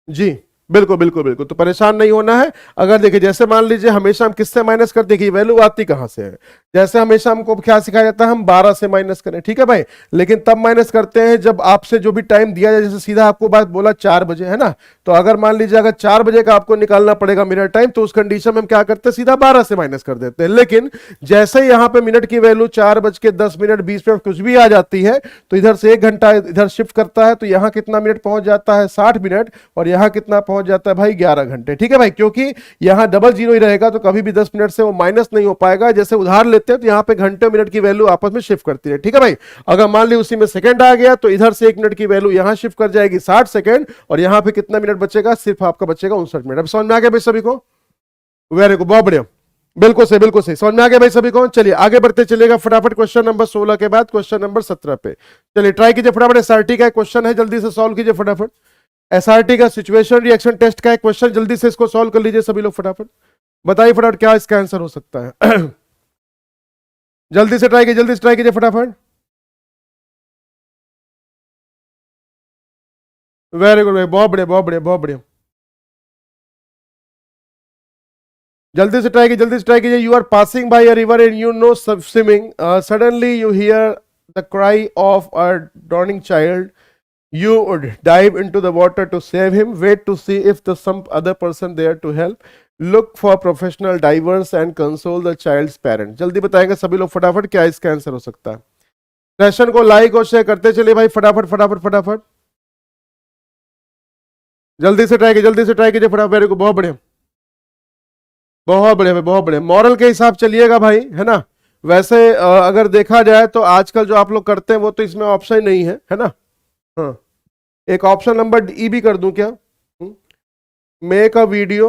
जी, बिल्कुल बिल्कुल बिल्कुल, तो परेशान नहीं होना है। अगर देखिए, जैसे मान लीजिए हमेशा हम किससे माइनस करते हैं, वैल्यू आती कहां से है। जैसे हमेशा हमको क्या सिखाया जाता है, हम 12 से माइनस करें। ठीक है भाई, लेकिन तब माइनस करते हैं जब आपसे जो भी टाइम दिया जाए, जैसे सीधा आपको बात बोला 4 बजे, है ना। तो अगर मान लीजिए अगर 4 बजे का आपको निकालना पड़ेगा मिनट टाइम, तो उस कंडीशन में हम क्या करते हैं, सीधा 12 से माइनस कर देते हैं। लेकिन जैसे ही यहाँ पे मिनट की वैल्यू 4:10 20 मिनट कुछ भी आ जाती है, तो इधर से 1 घंटा इधर शिफ्ट करता है, तो यहाँ कितना मिनट पहुंच जाता है, 60 मिनट, और यहाँ कितना पहुंच जाता है भाई, 11 घंटे। ठीक है भाई, क्योंकि यहां डबल जीरो ही रहेगा तो कभी भी 10 मिनट से वो माइनस नहीं हो पाएगा। जैसे उधार लेते हैं तो यहां पे घंटे मिनट की वैल्यू आपस में शिफ्ट करती है। ठीक है भाई, अगर मान ली उसी में सेकंड आ गया तो इधर से 1 मिनट की वैल्यू यहां शिफ्ट कर जाएगी 60 सेकंड, और यहां पे कितना मिनट बचेगा, सिर्फ आपका बचेगा 59 मिनट। अब समझ में आ गया भाई सभी को? वेरी गुड, बहुत बढ़िया, बिल्कुल सही, बिल्कुल सही, समझ में आ गया भाई सभी को। चलिए आगे बढ़ते चलेगा फटाफट, क्वेश्चन नंबर 16 के बाद क्वेश्चन नंबर 17 पे। चलिए ट्राई कीजिए फटाफट, एसआरटी का क्वेश्चन है, जल्दी से सॉल्व कीजिए फटाफट। एसआरटी का सिचुएशन रिएक्शन टेस्ट का एक क्वेश्चन, जल्दी से इसको सॉल्व कर लीजिए सभी लोग फटाफट। बताइए फटाफट क्या इसका आंसर हो सकता है। जल्दी से ट्राई कीजिए, जल्दी से ट्राई कीजिए फटाफट। वेरी गुड, बहुत बढ़िया, बहुत बढ़िया, बहुत बढ़िया। जल्दी से ट्राई कीजिए, जल्दी से ट्राई कीजिए। You are passing by a river and you know swimming, suddenly you hear the cry of a drowning child. You would dive into the water to save him. Wait to see if there's some other person there to help. Look for professional divers and console the child's parent. जल्दी बताएंगे सभी लोग फटाफट क्या इसका answer हो सकता है। सेशन को लाइक और शेयर करते चलिए भाई, फटाफट फटाफट फटाफट, जल्दी से ट्राई कीजिए, जल्दी से ट्राई कीजिए फटाफट। वेरी गुड, बहुत बढ़िया, बहुत बढ़िया, बहुत बढ़िया। मॉरल के हिसाब चलिएगा भाई, है ना। वैसे अगर देखा जाए तो आजकल जो आप लोग करते हैं वो तो इसमें ऑप्शन नहीं है ना। हाँ, एक ऑप्शन नंबर ई भी कर दूं क्या, मेक अ वीडियो,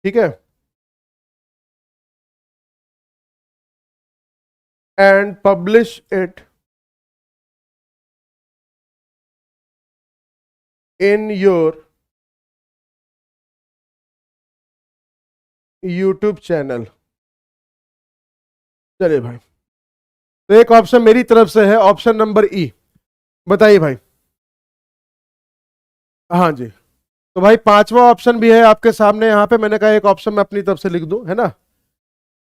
ठीक है, and publish it in your YouTube channel. चलिए भाई, तो एक ऑप्शन मेरी तरफ से है, ऑप्शन नंबर ई। बताइए भाई। हाँ जी, तो भाई पांचवा ऑप्शन भी है आपके सामने, यहां पे मैंने कहा एक ऑप्शन मैं अपनी तरफ से लिख दूं, है ना।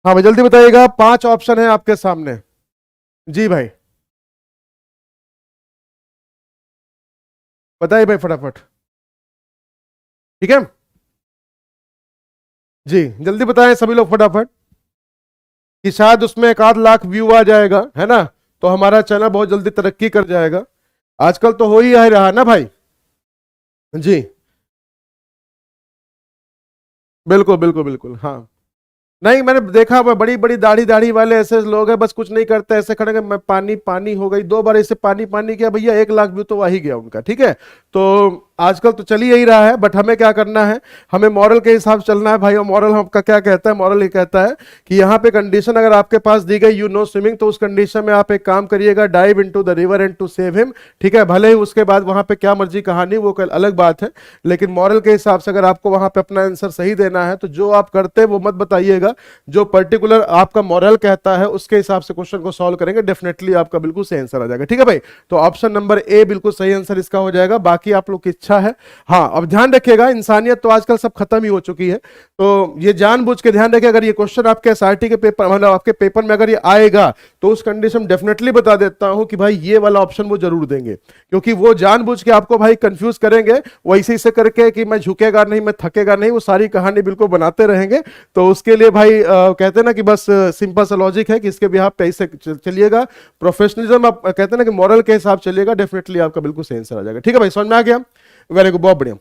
हाँ भाई, जल्दी बताइएगा, 5 ऑप्शन है आपके सामने। जी भाई, बताइए भाई फटाफट। ठीक है जी, जल्दी बताएं सभी लोग फटाफट, कि शायद उसमें 1 आध लाख व्यू आ जाएगा, है ना, तो हमारा चैनल बहुत जल्दी तरक्की कर जाएगा। आजकल तो हो ही रहा ना भाई। जी, बिल्कुल बिल्कुल बिल्कुल, हाँ। नहीं, मैंने देखा हुआ बड़ी बड़ी दाढ़ी दाढ़ी वाले ऐसे लोग हैं, बस कुछ नहीं करते, ऐसे खड़े मैं पानी पानी हो गई, 2 बार ऐसे पानी पानी किया भैया, 1 लाख व्यू तो आ ही गया उनका। ठीक है, तो आजकल तो चल ही यही रहा है, बट हमें क्या करना है, हमें मॉरल के हिसाब से चलना है भाई। और मॉरल आपका क्या कहता है, मॉरल ये कहता है कि यहाँ पे कंडीशन अगर आपके पास दी गई यू नो स्विमिंग, तो उस कंडीशन में आप एक काम करिएगा, dive into the river and to save him. ठीक है, भले ही उसके बाद वहां पे क्या मर्जी कहानी, वो कल अलग बात है, लेकिन मॉरल के हिसाब से अगर आपको वहां पे अपना आंसर सही देना है, तो जो आप करते हैं वो मत बताइएगा, जो पर्टिकुलर आपका मॉरल कहता है उसके हिसाब से क्वेश्चन को सॉल्व करेंगे, डेफिनेटली आपका बिल्कुल सही आंसर आ जाएगा। ठीक है भाई, तो ऑप्शन नंबर ए बिल्कुल सही आंसर इसका हो जाएगा, बाकी आप लोग की इच्छा है। हाँ, अब ध्यान रखिएगा, इंसानियत तो आजकल सब खत्म ही हो चुकी है, तो ये जानबूझ के ध्यान रखिए, अगर ये क्वेश्चन आपके एसआरटी के पेपर, मतलब आपके पेपर में अगर ये आएगा, तो उस कंडीशन डेफिनेटली बता देता हूं कि भाई ये वाला ऑप्शन वो जरूर देंगे, क्योंकि वो जानबूझ के आपको भाई कंफ्यूज करेंगे, वैसे से करके कि मैं झुकेगा नहीं, मैं थकेगा नहीं, वो सारी कहानी बिल्कुल बनाते रहेंगे। तो उसके लिए भाई कहते हैं ना कि बस सिंपल सा लॉजिक है कि इसके भी आप पैसे चलिएगा, प्रोफेशनलिज्म आप कहते हैं ना कि मॉरल के हिसाब चलिएगा, डेफिनेटली आपका बिल्कुल सही आंसर आ जाएगा। ठीक है भाई, समझ में आ गया, वेरी गुड, बहुत बढ़िया,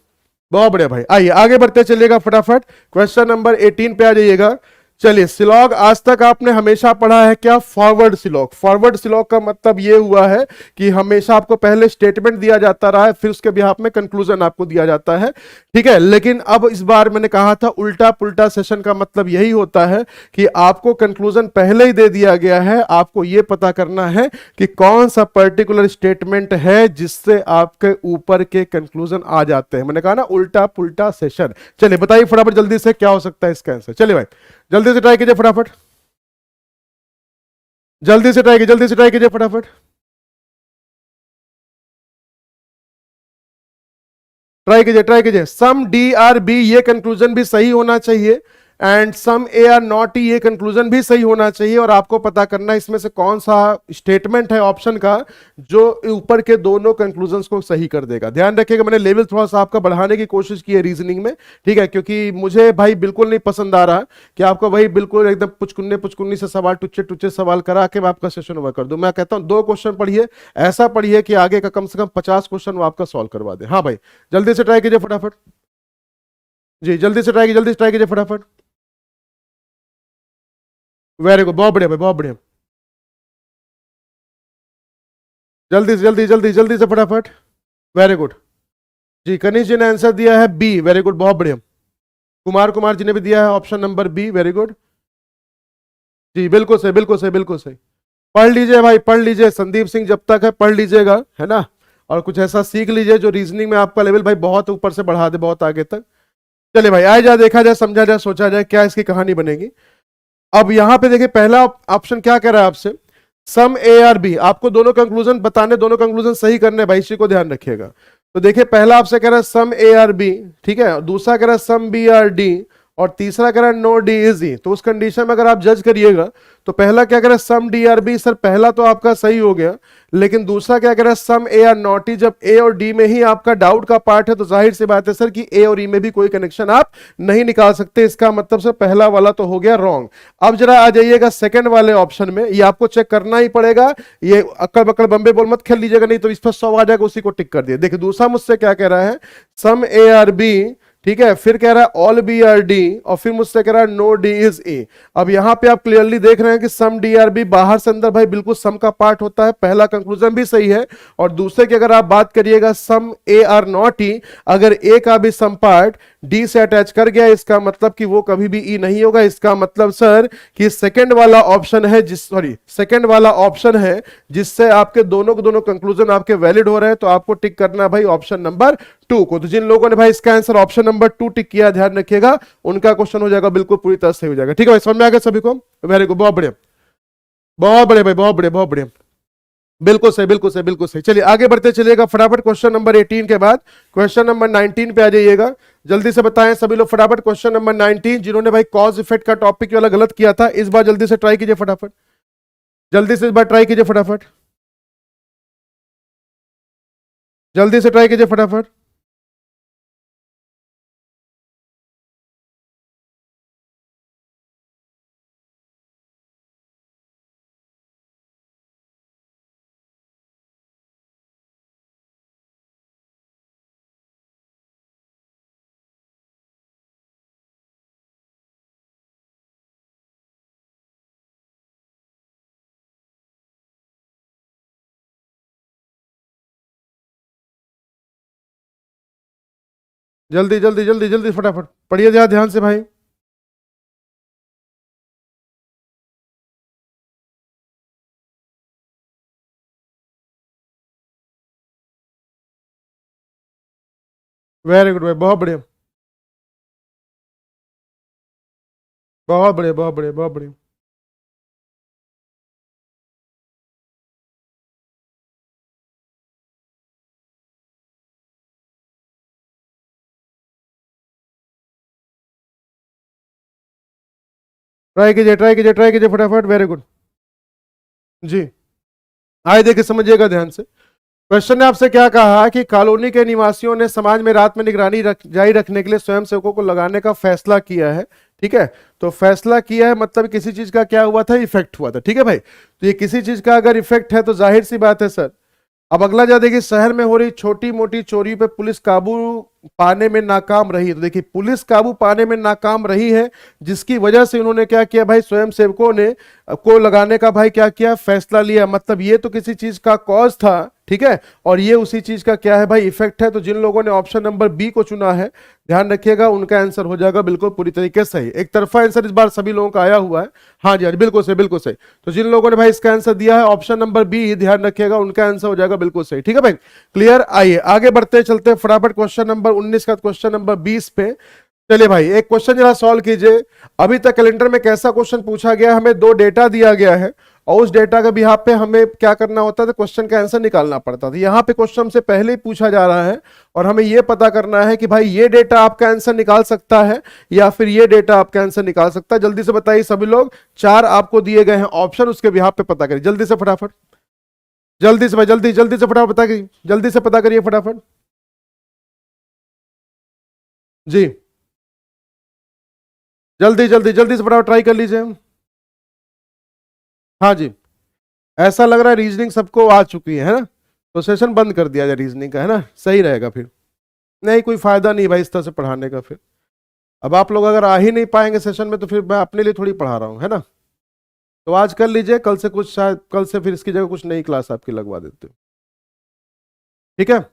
बहुत बढ़िया भाई। आइए आगे बढ़ते चलिएगा फटाफट, क्वेश्चन नंबर 18 पे आ जाइएगा। चलिए, सिलॉग आज तक आपने हमेशा पढ़ा है क्या, फॉरवर्ड सिलॉग। फॉरवर्ड सिलॉग का मतलब यह हुआ है कि हमेशा आपको पहले स्टेटमेंट दिया जाता रहा है, फिर उसके बिहाफ में कंक्लूजन आपको दिया जाता है। ठीक है, लेकिन अब इस बार मैंने कहा था उल्टा पुल्टा सेशन का मतलब यही होता है कि आपको कंक्लूजन पहले ही दे दिया गया है, आपको यह पता करना है कि कौन सा पर्टिकुलर स्टेटमेंट है जिससे आपके ऊपर के कंक्लूजन आ जाते हैं। मैंने कहा ना उल्टा पुल्टा सेशन। चलिए बताइए फटाफट जल्दी से क्या हो सकता है इसका आंसर। चलिए भाई जल्दी से ट्राई कीजिए फटाफट, जल्दी से ट्राई कीजिए, जल्दी से ट्राई कीजिए फटाफट, ट्राई कीजिए, ट्राई कीजिए। सम डी आर बी, ये कंक्लूजन भी सही होना चाहिए, and some A are not E, ये कंक्लूजन भी सही होना चाहिए, और आपको पता करना है इसमें से कौन सा स्टेटमेंट है ऑप्शन का जो ऊपर के दोनों कंक्लूजन्स को सही कर देगा। ध्यान रखिएगा, मैंने लेवल थोड़ा सा आपका बढ़ाने की कोशिश की है रीजनिंग में, ठीक है, क्योंकि मुझे भाई बिल्कुल नहीं पसंद आ रहा कि आपको भाई बिल्कुल एकदम पुचकुन्ने पुचकुन्नी से सवाल, टुच्चे टुच्चे सवाल करा के मैं आपका सेशन ओवर कर दूं। मैं कहता हूं 2 क्वेश्चन पढ़िए, ऐसा पढ़िए कि आगे का कम से कम 50 क्वेश्चन वो आपका सॉल्व करवा दे। हाँ भाई जल्दी से ट्राई कीजिए फटाफट, जी जल्दी से ट्राई कीजिए, जल्दी से ट्राई कीजिए फटाफट, वेरी गुड, बहुत बढ़िया भाई, बहुत बढ़िया, जल्दी से जल्दी जल्दी जल्दी से फटाफट, वेरी गुड। जी कनीश जी ने आंसर दिया है बी, वेरी गुड, बहुत बढ़िया। कुमार कुमार जी ने भी दिया है option number B, very good. जी बिल्कुल सही, बिल्कुल सही, बिल्कुल सही। पढ़ लीजिए भाई, पढ़ लीजिए, संदीप सिंह जब तक है पढ़ लीजिएगा, है ना, और कुछ ऐसा सीख लीजिए जो रीजनिंग में आपका लेवल भाई बहुत ऊपर से बढ़ा दे, बहुत आगे तक। चलिए भाई आए जाए, देखा जाए, समझा जाए, सोचा जाए क्या इसकी कहानी बनेगी। अब यहां पे देखिए पहला ऑप्शन क्या कह रहा है आपसे, सम ए आर बी, आपको दोनों कंक्लूजन बताने, दोनों कंक्लूजन सही करने भाई, इसी को ध्यान रखिएगा। तो देखिए पहला आपसे कह रहा है सम ए आर बी, ठीक है, दूसरा कह रहा है सम बी आर डी, और तीसरा कह रहा है नो डी इज ई। तो उस कंडीशन में अगर आप जज करिएगा, तो पहला क्या कह रहा है सम डी आर बी, सर पहला तो आपका सही हो गया, लेकिन दूसरा क्या कह रहा है सम ए आर नॉट ई। जब ए और डी में ही आपका डाउट का पार्ट है, तो जाहिर सी बात है सर कि ए और ई में भी कोई कनेक्शन आप नहीं निकाल सकते, इसका मतलब सर पहला वाला तो हो गया रॉन्ग। अब जरा आ जाइएगा सेकंड वाले ऑप्शन में, ये आपको चेक करना ही पड़ेगा, ये अक्कड़ बक्कड़ बम्बे बोल मत खेल लीजिएगा, नहीं तो इस पर 100 आ जाएगा, उसी को टिक कर दिया। देखिए दूसरा मुझसे क्या कह रहा है, सम ए आर बी, ठीक है, फिर कह रहा है ऑल बी आर डी, और फिर मुझसे कह रहा है नो डी इज ए। अब यहां पे आप क्लियरली देख रहे हैं कि सम डी आर बी बाहर से अंदर भाई बिल्कुल सम का पार्ट होता है, पहला कंक्लूजन भी सही है। और दूसरे की अगर आप बात करिएगा सम ए आर नॉट ई, अगर ए का भी सम पार्ट डी से अटैच कर गया, इसका मतलब कि वो कभी भी ई नहीं होगा। इसका मतलब सर कि सेकंड वाला ऑप्शन है, सेकंड वाला ऑप्शन है जिससे आपके दोनों के दोनों कंक्लूजन आपके वैलिड हो रहे हैं, तो आपको टिक करना भाई ऑप्शन नंबर 2 को। तो जिन लोगों ने भाई इसका आंसर ऑप्शन नंबर 2 टिक किया, ध्यान रखिएगा उनका क्वेश्चन हो जाएगा बिल्कुल पूरी तरह से हो जाएगा। ठीक है भाई, समझ में आ गया सभी को, वेरी गुड, बहुत बढ़िया, बहुत बढ़िया भाई, बहुत बढ़िया, बहुत बढ़िया, बिल्कुल सही, बिल्कुल सही, बिल्कुल सही। चलिए आगे बढ़ते चलिएगा फटाफट, क्वेश्चन नंबर 18 के बाद क्वेश्चन नंबर 19 पे आ जाइएगा। जल्दी से बताएं सभी लोग फटाफट, क्वेश्चन नंबर 19, जिन्होंने भाई कॉज इफेक्ट का टॉपिक वाला गलत किया था, इस बार जल्दी से ट्राई कीजिए फटाफट, जल्दी से इस बार ट्राई कीजिए फटाफट, जल्दी से ट्राई कीजिए फटाफट। जल्दी जल्दी जल्दी जल्दी फटाफट पढ़िए जरा ध्यान से भाई। वेरी गुड भाई, बहुत बढ़िया बहुत बढ़िया बहुत बढ़िया बहुत बढ़िया। ट्राई कीजिए ट्राई कीजिए ट्राई कीजिए फटाफट, वेरी गुड जी। आए देखिए समझिएगा ध्यान से। क्वेश्चन ने आपसे क्या कहा कि कॉलोनी के निवासियों ने समाज में रात में निगरानी जारी रखने के लिए स्वयंसेवकों को लगाने का फैसला किया है। ठीक है, तो फैसला किया है मतलब किसी चीज का क्या हुआ था, इफेक्ट हुआ था। ठीक है भाई, तो ये किसी चीज का अगर इफेक्ट है तो जाहिर सी बात है सर। अब अगला जा देखिए, शहर में हो रही छोटी मोटी चोरी पे पुलिस काबू पाने में नाकाम रही। तो देखिए पुलिस काबू पाने में नाकाम रही है, जिसकी वजह से उन्होंने क्या किया भाई, स्वयं सेवकों ने को लगाने का भाई क्या किया, फैसला लिया। मतलब ये तो किसी चीज का कॉज था, ठीक है, और ये उसी चीज का क्या है भाई, इफेक्ट है। तो जिन लोगों ने ऑप्शन नंबर बी को चुना है, ध्यान रखिएगा उनका आंसर हो जाएगा बिल्कुल पूरी तरीके से सही। एक तरफा आंसर इस बार सभी लोगों का आया हुआ है। हाँ जी, हाँ बिल्कुल सही बिल्कुल सही। तो जिन लोगों ने भाई इसका आंसर दिया है ऑप्शन नंबर बी, ध्यान रखिएगा उनका आंसर हो जाएगा बिल्कुल सही। ठीक है भाई, क्लियर। आइए आगे बढ़ते चलते फटाफट क्वेश्चन नंबर 19 का क्वेश्चन नंबर 20 पे। चलिए भाई एक क्वेश्चन जरा सॉल्व कीजिए। अभी तक कैलेंडर में कैसा क्वेश्चन पूछा गया, हमें दो डेटा दिया गया है और उस डेटा के बिहाफ पे हमें क्या करना होता था, क्वेश्चन का आंसर निकालना पड़ता था। यहाँ पे क्वेश्चन से पहले ही पूछा जा रहा है और हमें यह पता करना है कि भाई ये डेटा आपका आंसर निकाल सकता है या फिर ये डेटा आपका आंसर निकाल सकता है। जल्दी से बताइए सभी लोग, चार आपको दिए गए हैं ऑप्शन, उसके बिहाफ पे पता करिए जल्दी से फटाफट, जल्दी से भाई जल्दी जल्दी से फटाफट पता करिए, जल्दी से पता करिए फटाफट जी, जल्दी जल्दी जल्दी से फटाफट ट्राई कर लीजिए। हाँ जी, ऐसा लग रहा है रीजनिंग सबको आ चुकी है ना, तो सेशन बंद कर दिया जाए रीजनिंग का, है ना, सही रहेगा फिर। नहीं कोई फायदा नहीं भाई इस तरह से पढ़ाने का फिर। अब आप लोग अगर आ ही नहीं पाएंगे सेशन में तो फिर मैं अपने लिए थोड़ी पढ़ा रहा हूँ, है ना। तो आज कर लीजिए, कल से कुछ शायद कल से फिर इसकी जगह कुछ नई क्लास आपकी लगवा देते हो, ठीक है,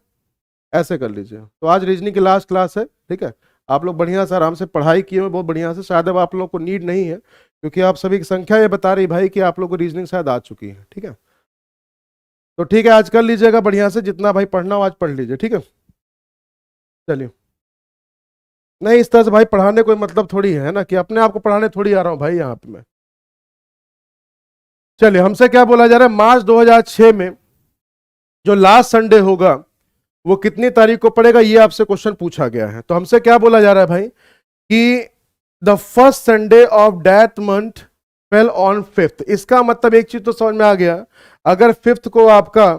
ऐसे कर लीजिए। तो आज रीजनिंग की लास्ट क्लास है, ठीक है। आप लोग बढ़िया से आराम से पढ़ाई किए हुए बहुत बढ़िया से, शायद अब आप लोग को नीड नहीं है क्योंकि आप सभी की संख्या ये बता रही भाई कि आप लोग को रीजनिंग शायद आ चुकी है, ठीक है। तो ठीक है आज कर लीजिएगा बढ़िया से, जितना भाई पढ़ना हो आज पढ़ लीजिए, ठीक है। चलिए, नहीं इस तरह से भाई पढ़ाने कोई मतलब थोड़ी है ना कि अपने आप को पढ़ाने थोड़ी आ रहा हूँ भाई यहाँ पे मैं। चलिए, हमसे क्या बोला जा रहा है, मार्च 2006 में जो लास्ट संडे होगा वो कितनी तारीख को पड़ेगा, ये आपसे क्वेश्चन पूछा गया है। तो हमसे क्या बोला जा रहा है भाई कि the first Sunday off that month fell on 5th। इसका मतलब एक चीज तो समझ में आ गया, अगर 5th को आपका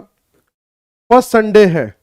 फर्स्ट संडे है,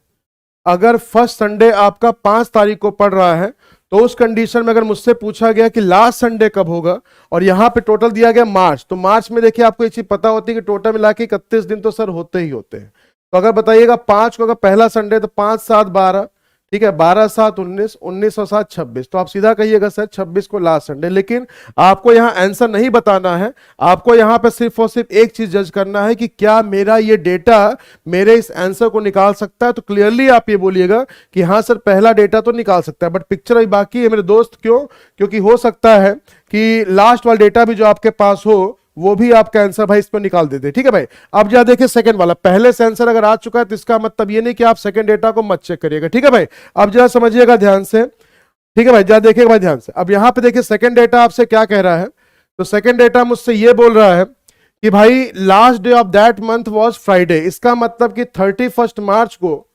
अगर फर्स्ट संडे आपका 5 तारीख को पड़ रहा है, तो उस कंडीशन में अगर मुझसे पूछा गया कि लास्ट संडे कब होगा और यहां पे टोटल दिया गया मार्च, तो मार्च में देखिए आपको एक चीज पता होती है कि टोटल मिला के 31 दिन तो सर होते ही होते हैं। तो अगर बताइएगा 5 को अगर पहला संडे तो 5 7 12, ठीक है, 12 7 19, 19 और 7 26, तो आप सीधा कहिएगा सर 26 को लास्ट संडे। लेकिन आपको यहां आंसर नहीं बताना है, आपको यहां पे सिर्फ और सिर्फ एक चीज जज करना है कि क्या मेरा ये डेटा मेरे इस आंसर को निकाल सकता है। तो क्लियरली आप ये बोलिएगा कि हाँ सर पहला डेटा तो निकाल सकता है, बट पिक्चर अभी बाकी है मेरे दोस्त। क्यों? क्योंकि हो सकता है कि लास्ट वाला डेटा भी जो आपके पास हो वो भी आपका आंसर भाई इस पर निकाल देते, ठीक है भाई। अब जरा देखिए सेकंड वाला, पहले से आंसर अगर आ चुका है तो इसका मतलब ये नहीं कि आप सेकंड डेटा को मत चेक करिएगा, ठीक है भाई। अब जरा समझिएगा ध्यान से, ठीक है भाई, जरा देखिएगा भाई ध्यान से। अब यहां पे देखिए सेकंड डेटा आपसे क्या कह रहा है, तो सेकंड डेटा मुझसे ये बोल रहा है कि भाई last day of that month was Friday. इसका मतलब कि 31 मार्च को,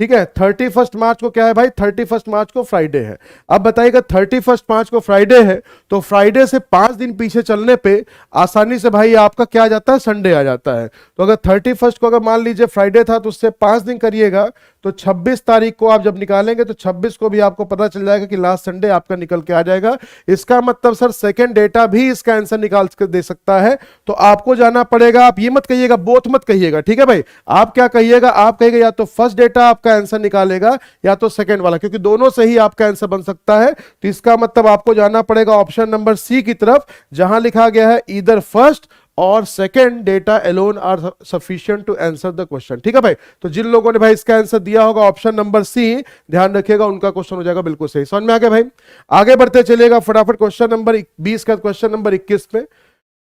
ठीक है, 31 मार्च को क्या है भाई, 31 मार्च को फ्राइडे है। अब बताइएगा 31 मार्च को फ्राइडे है, तो फ्राइडे से 5 दिन पीछे चलने पे आसानी से भाई आपका क्या आ जाता है, संडे आ जाता है। तो अगर 31 को अगर मान लीजिए फ्राइडे था तो उससे 5 दिन करिएगा, तो 26 तारीख को आप जब निकालेंगे तो 26 को भी आपको पता चल जाएगा कि लास्ट संडे आपका निकल के आ जाएगा। इसका मतलब सर सेकेंड डेटा भी इसका आंसर निकाल कर दे सकता है। तो आपको जाना पड़ेगा, आप ये मत कहिएगा, बोथ मत कहिएगा, ठीक है भाई। आप क्या कहिएगा, आप कहिएगा या तो फर्स्ट डेटा आपका आंसर निकालेगा या तो सेकंड वाला, क्योंकि दोनों से ही आपका आंसर बन सकता है। तो इसका मतलब आपको जाना पड़ेगा ऑप्शन नंबर सी की तरफ, जहां लिखा गया है ईदर फर्स्ट और second data alone are sufficient to answer the question. ठीक है भाई, तो जिन लोगों ने भाई इसका आंसर दिया होगा ऑप्शन नंबर सी, ध्यान रखिएगा उनका क्वेश्चन हो जाएगा बिल्कुल सही। समझ में आ गया भाई? आगे बढ़ते चलिएगा फटाफट क्वेश्चन नंबर 20 का क्वेश्चन नंबर 21 में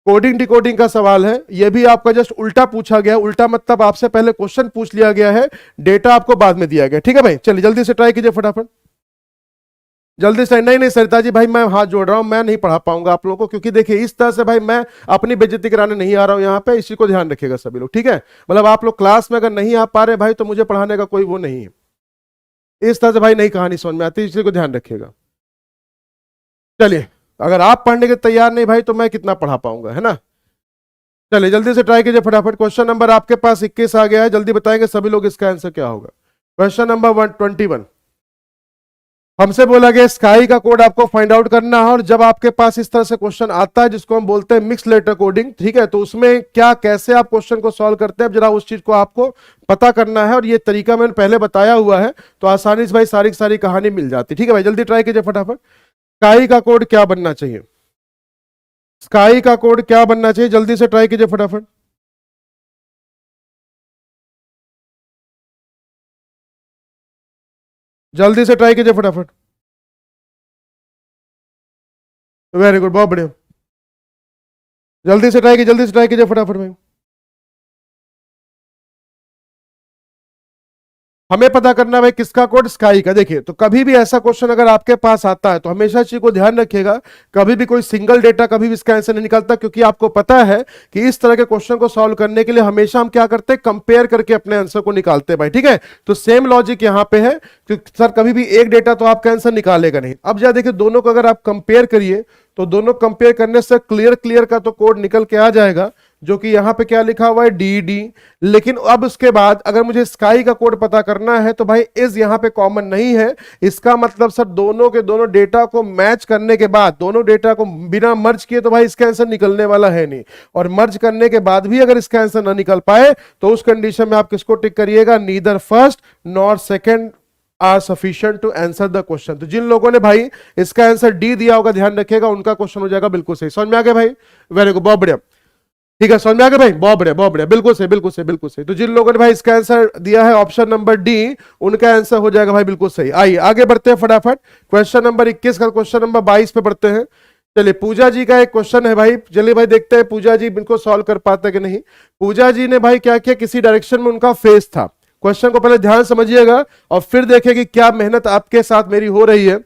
कोडिंग डिकोडिंग का सवाल है। यह भी आपका जस्ट उल्टा पूछा गया। उल्टा मतलब आपसे पहले क्वेश्चन पूछ लिया गया है, डेटा आपको बाद में दिया गया। ठीक है भाई, चलिए जल्दी से ट्राई कीजिए फटाफट, जल्दी से। नहीं नहीं सरिता जी भाई, मैं हाथ जोड़ रहा हूं, मैं नहीं पढ़ा पाऊंगा आप लोगों को, क्योंकि देखिए इस तरह से भाई मैं अपनी बेइज्जती कराने नहीं आ रहा हूं यहाँ पे, इसी को ध्यान रखिएगा सभी लोग। ठीक है, मतलब आप लोग क्लास में अगर नहीं आ पा रहे भाई तो मुझे पढ़ाने का कोई वो नहीं है, इस तरह से भाई नहीं कहानी समझ में आती, इसी को ध्यान रखिएगा। चलिए, अगर आप पढ़ने के तैयार नहीं भाई तो मैं कितना पढ़ा पाऊंगा, है ना। चलिए जल्दी से ट्राई कीजिए फटाफट। क्वेश्चन नंबर आपके पास 21 आ गया है, जल्दी बताएंगे सभी लोग इसका आंसर क्या होगा। क्वेश्चन नंबर 121, हमसे बोला गया स्काई का कोड आपको फाइंड आउट करना है, और जब आपके पास इस तरह से क्वेश्चन आता है जिसको हम बोलते हैं मिक्स लेटर कोडिंग, ठीक है, तो उसमें क्या कैसे आप क्वेश्चन को सॉल्व करते हैं, जरा उस चीज को आपको पता करना है, और ये तरीका मैंने पहले बताया हुआ है, तो आसानी से भाई सारी की सारी कहानी मिल जाती। ठीक है भाई, जल्दी ट्राई कीजिए फटाफट। स्काई का कोड क्या बनना चाहिए, स्काई का कोड क्या बनना चाहिए, जल्दी से ट्राई कीजिए फटाफट। जल्दी से ट्राई कीजिए फटाफट। वेरी गुड, बहुत बढ़िया, जल्दी से ट्राई कीजिए, जल्दी से ट्राई कीजिए फटाफट भाई। हमें पता करना है भाई किसका कोड, स्काई का। देखिए, तो कभी भी ऐसा क्वेश्चन अगर आपके पास आता है तो हमेशा चीज को ध्यान रखिएगा, कभी भी कोई सिंगल डेटा कभी भी इसका आंसर नहीं निकलता, क्योंकि आपको पता है कि इस तरह के क्वेश्चन को सॉल्व करने के लिए हमेशा हम क्या करते हैं, कंपेयर करके अपने आंसर को निकालते हैं भाई। ठीक है, तो सेम लॉजिक यहां पे है कि सर कभी भी एक डेटा तो आपका आंसर निकालेगा नहीं। अब जरा देखिए, दोनों को अगर आप कंपेयर करिए तो दोनों कंपेयर करने से क्लियर क्लियर का तो कोड निकल के आ जाएगा, जो कि यहां पे क्या लिखा हुआ है, डी डी। लेकिन अब उसके बाद अगर मुझे स्काई का कोड पता करना है तो भाई इस यहां पे कॉमन नहीं है, इसका मतलब सर दोनों के दोनों डेटा को मैच करने के बाद, दोनों डेटा को बिना मर्ज किए तो भाई इसका आंसर निकलने वाला है नहीं, और मर्ज करने के बाद भी अगर इसका आंसर ना निकल पाए तो उस कंडीशन में आप किसको टिक करिएगा, neither first nor second are sufficient to answer the question. तो जिन लोगों ने भाई इसका आंसर डी दिया होगा, ध्यान रखिएगा उनका क्वेश्चन हो जाएगा बिल्कुल सही। समझ में आ गया भाई? वेरी गुड, बहुत बढ़िया। ठीक है, समझ में आ गया भाई, बहुत बढ़िया बहुत बढ़िया, बिल्कुल सही बिल्कुल सही बिल्कुल सही। तो जिन लोगों ने भाई इसका आंसर दिया है ऑप्शन नंबर डी, उनका आंसर हो जाएगा भाई बिल्कुल सही। आइए आगे बढ़ते हैं फटाफट, क्वेश्चन नंबर 21 का क्वेश्चन नंबर 22 पे बढ़ते हैं। चलिए, पूजा जी का एक क्वेश्चन है भाई, चलिए भाई देखते हैं पूजा जी इनको सॉल्व कर पाते कि नहीं। पूजा जी ने भाई क्या किया, किसी डायरेक्शन में उनका फेस था। क्वेश्चन को पहले ध्यान समझिएगा और फिर देखिए कि क्या मेहनत आपके साथ मेरी हो रही है,